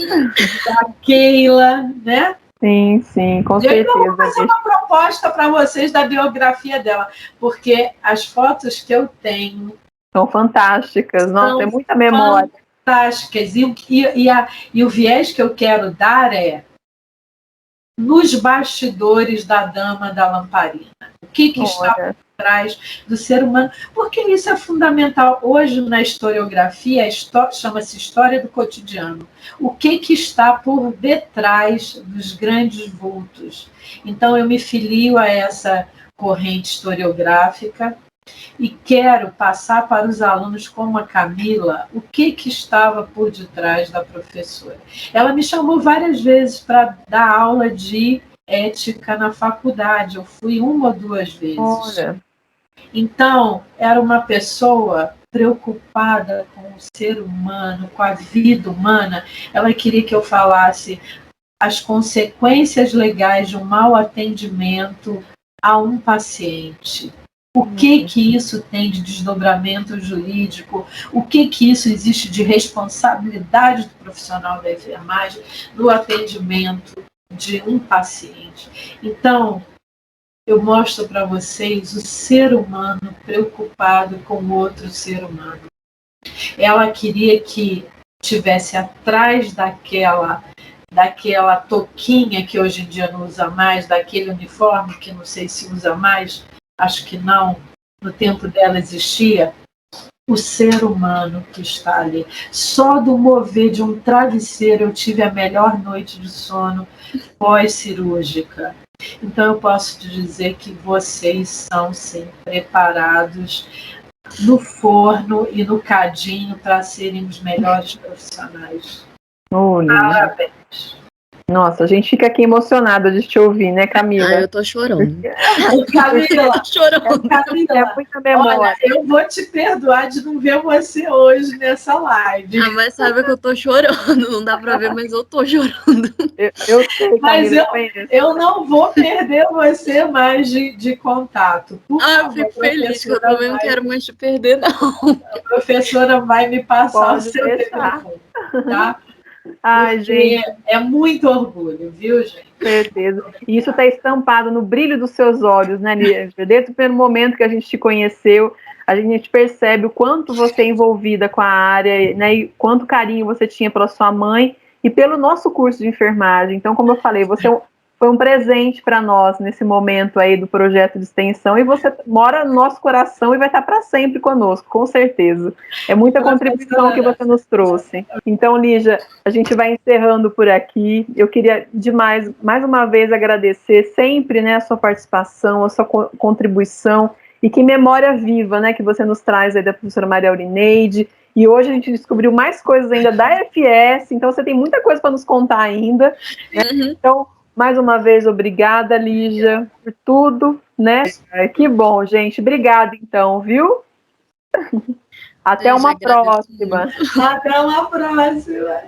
da Keila, né? Sim, com certeza. Eu vou fazer uma proposta para vocês da biografia dela, porque as fotos que eu tenho são fantásticas. Nossa, é muita memória. Fantásticas. E o viés que eu quero dar é nos bastidores da Dama da Lamparina. O que está por trás do ser humano? Porque isso é fundamental. Hoje, na historiografia, chama-se História do Cotidiano. O que está por detrás dos grandes vultos? Então, eu me filio a essa corrente historiográfica e quero passar para os alunos, como a Camila, o que estava por detrás da professora. Ela me chamou várias vezes para dar aula de ética na faculdade. Eu fui 1 ou 2 vezes. Olha. Então, era uma pessoa preocupada com o ser humano, com a vida humana. Ela queria que eu falasse as consequências legais de um mau atendimento a um paciente. O que isso tem de desdobramento jurídico? O que isso existe de responsabilidade do profissional da enfermagem no atendimento de um paciente? Então, eu mostro para vocês o ser humano preocupado com outro ser humano. Ela queria que tivesse atrás daquela touquinha que hoje em dia não usa mais, daquele uniforme que não sei se usa mais, acho que não, no tempo dela existia, o ser humano que está ali. Só do mover de um travesseiro eu tive a melhor noite de sono pós-cirúrgica. Então eu posso te dizer que vocês são, sim, preparados no forno e no cadinho para serem os melhores profissionais. Parabéns. Nossa, a gente fica aqui emocionada de te ouvir, né, Camila? Eu tô chorando. Camila, tô chorando. Camila, é muita memória. olha, eu vou te perdoar de não ver você hoje nessa live. Mas sabe que eu tô chorando, não dá pra ver, mas eu tô chorando. Eu sei, mas Camila, eu não vou perder você mais de contato. Por favor, eu fico feliz, que eu também não quero mais te perder, não. A professora vai me passar o seu telefone, tá? Ai, porque gente. É muito orgulho, viu, gente? Certeza. E isso está estampado no brilho dos seus olhos, né, Lígia? Desde o primeiro momento que a gente te conheceu, a gente percebe o quanto você é envolvida com a área, né, e quanto carinho você tinha pela sua mãe e pelo nosso curso de enfermagem. Então, como eu falei, você foi um presente para nós nesse momento aí do projeto de extensão e você mora no nosso coração e vai estar para sempre conosco, com certeza. É muita contribuição que você nos trouxe. Então, Lígia, a gente vai encerrando por aqui. Eu queria demais, mais uma vez, agradecer sempre, né, a sua participação, a sua contribuição e que memória viva, né, que você nos traz aí da professora Maria Aurineide. E hoje a gente descobriu mais coisas ainda da FS, então você tem muita coisa para nos contar ainda. Né? Então, mais uma vez, obrigada, Lígia, por tudo, né? Que bom, gente. Obrigada, então, viu? Até uma próxima. Até uma próxima.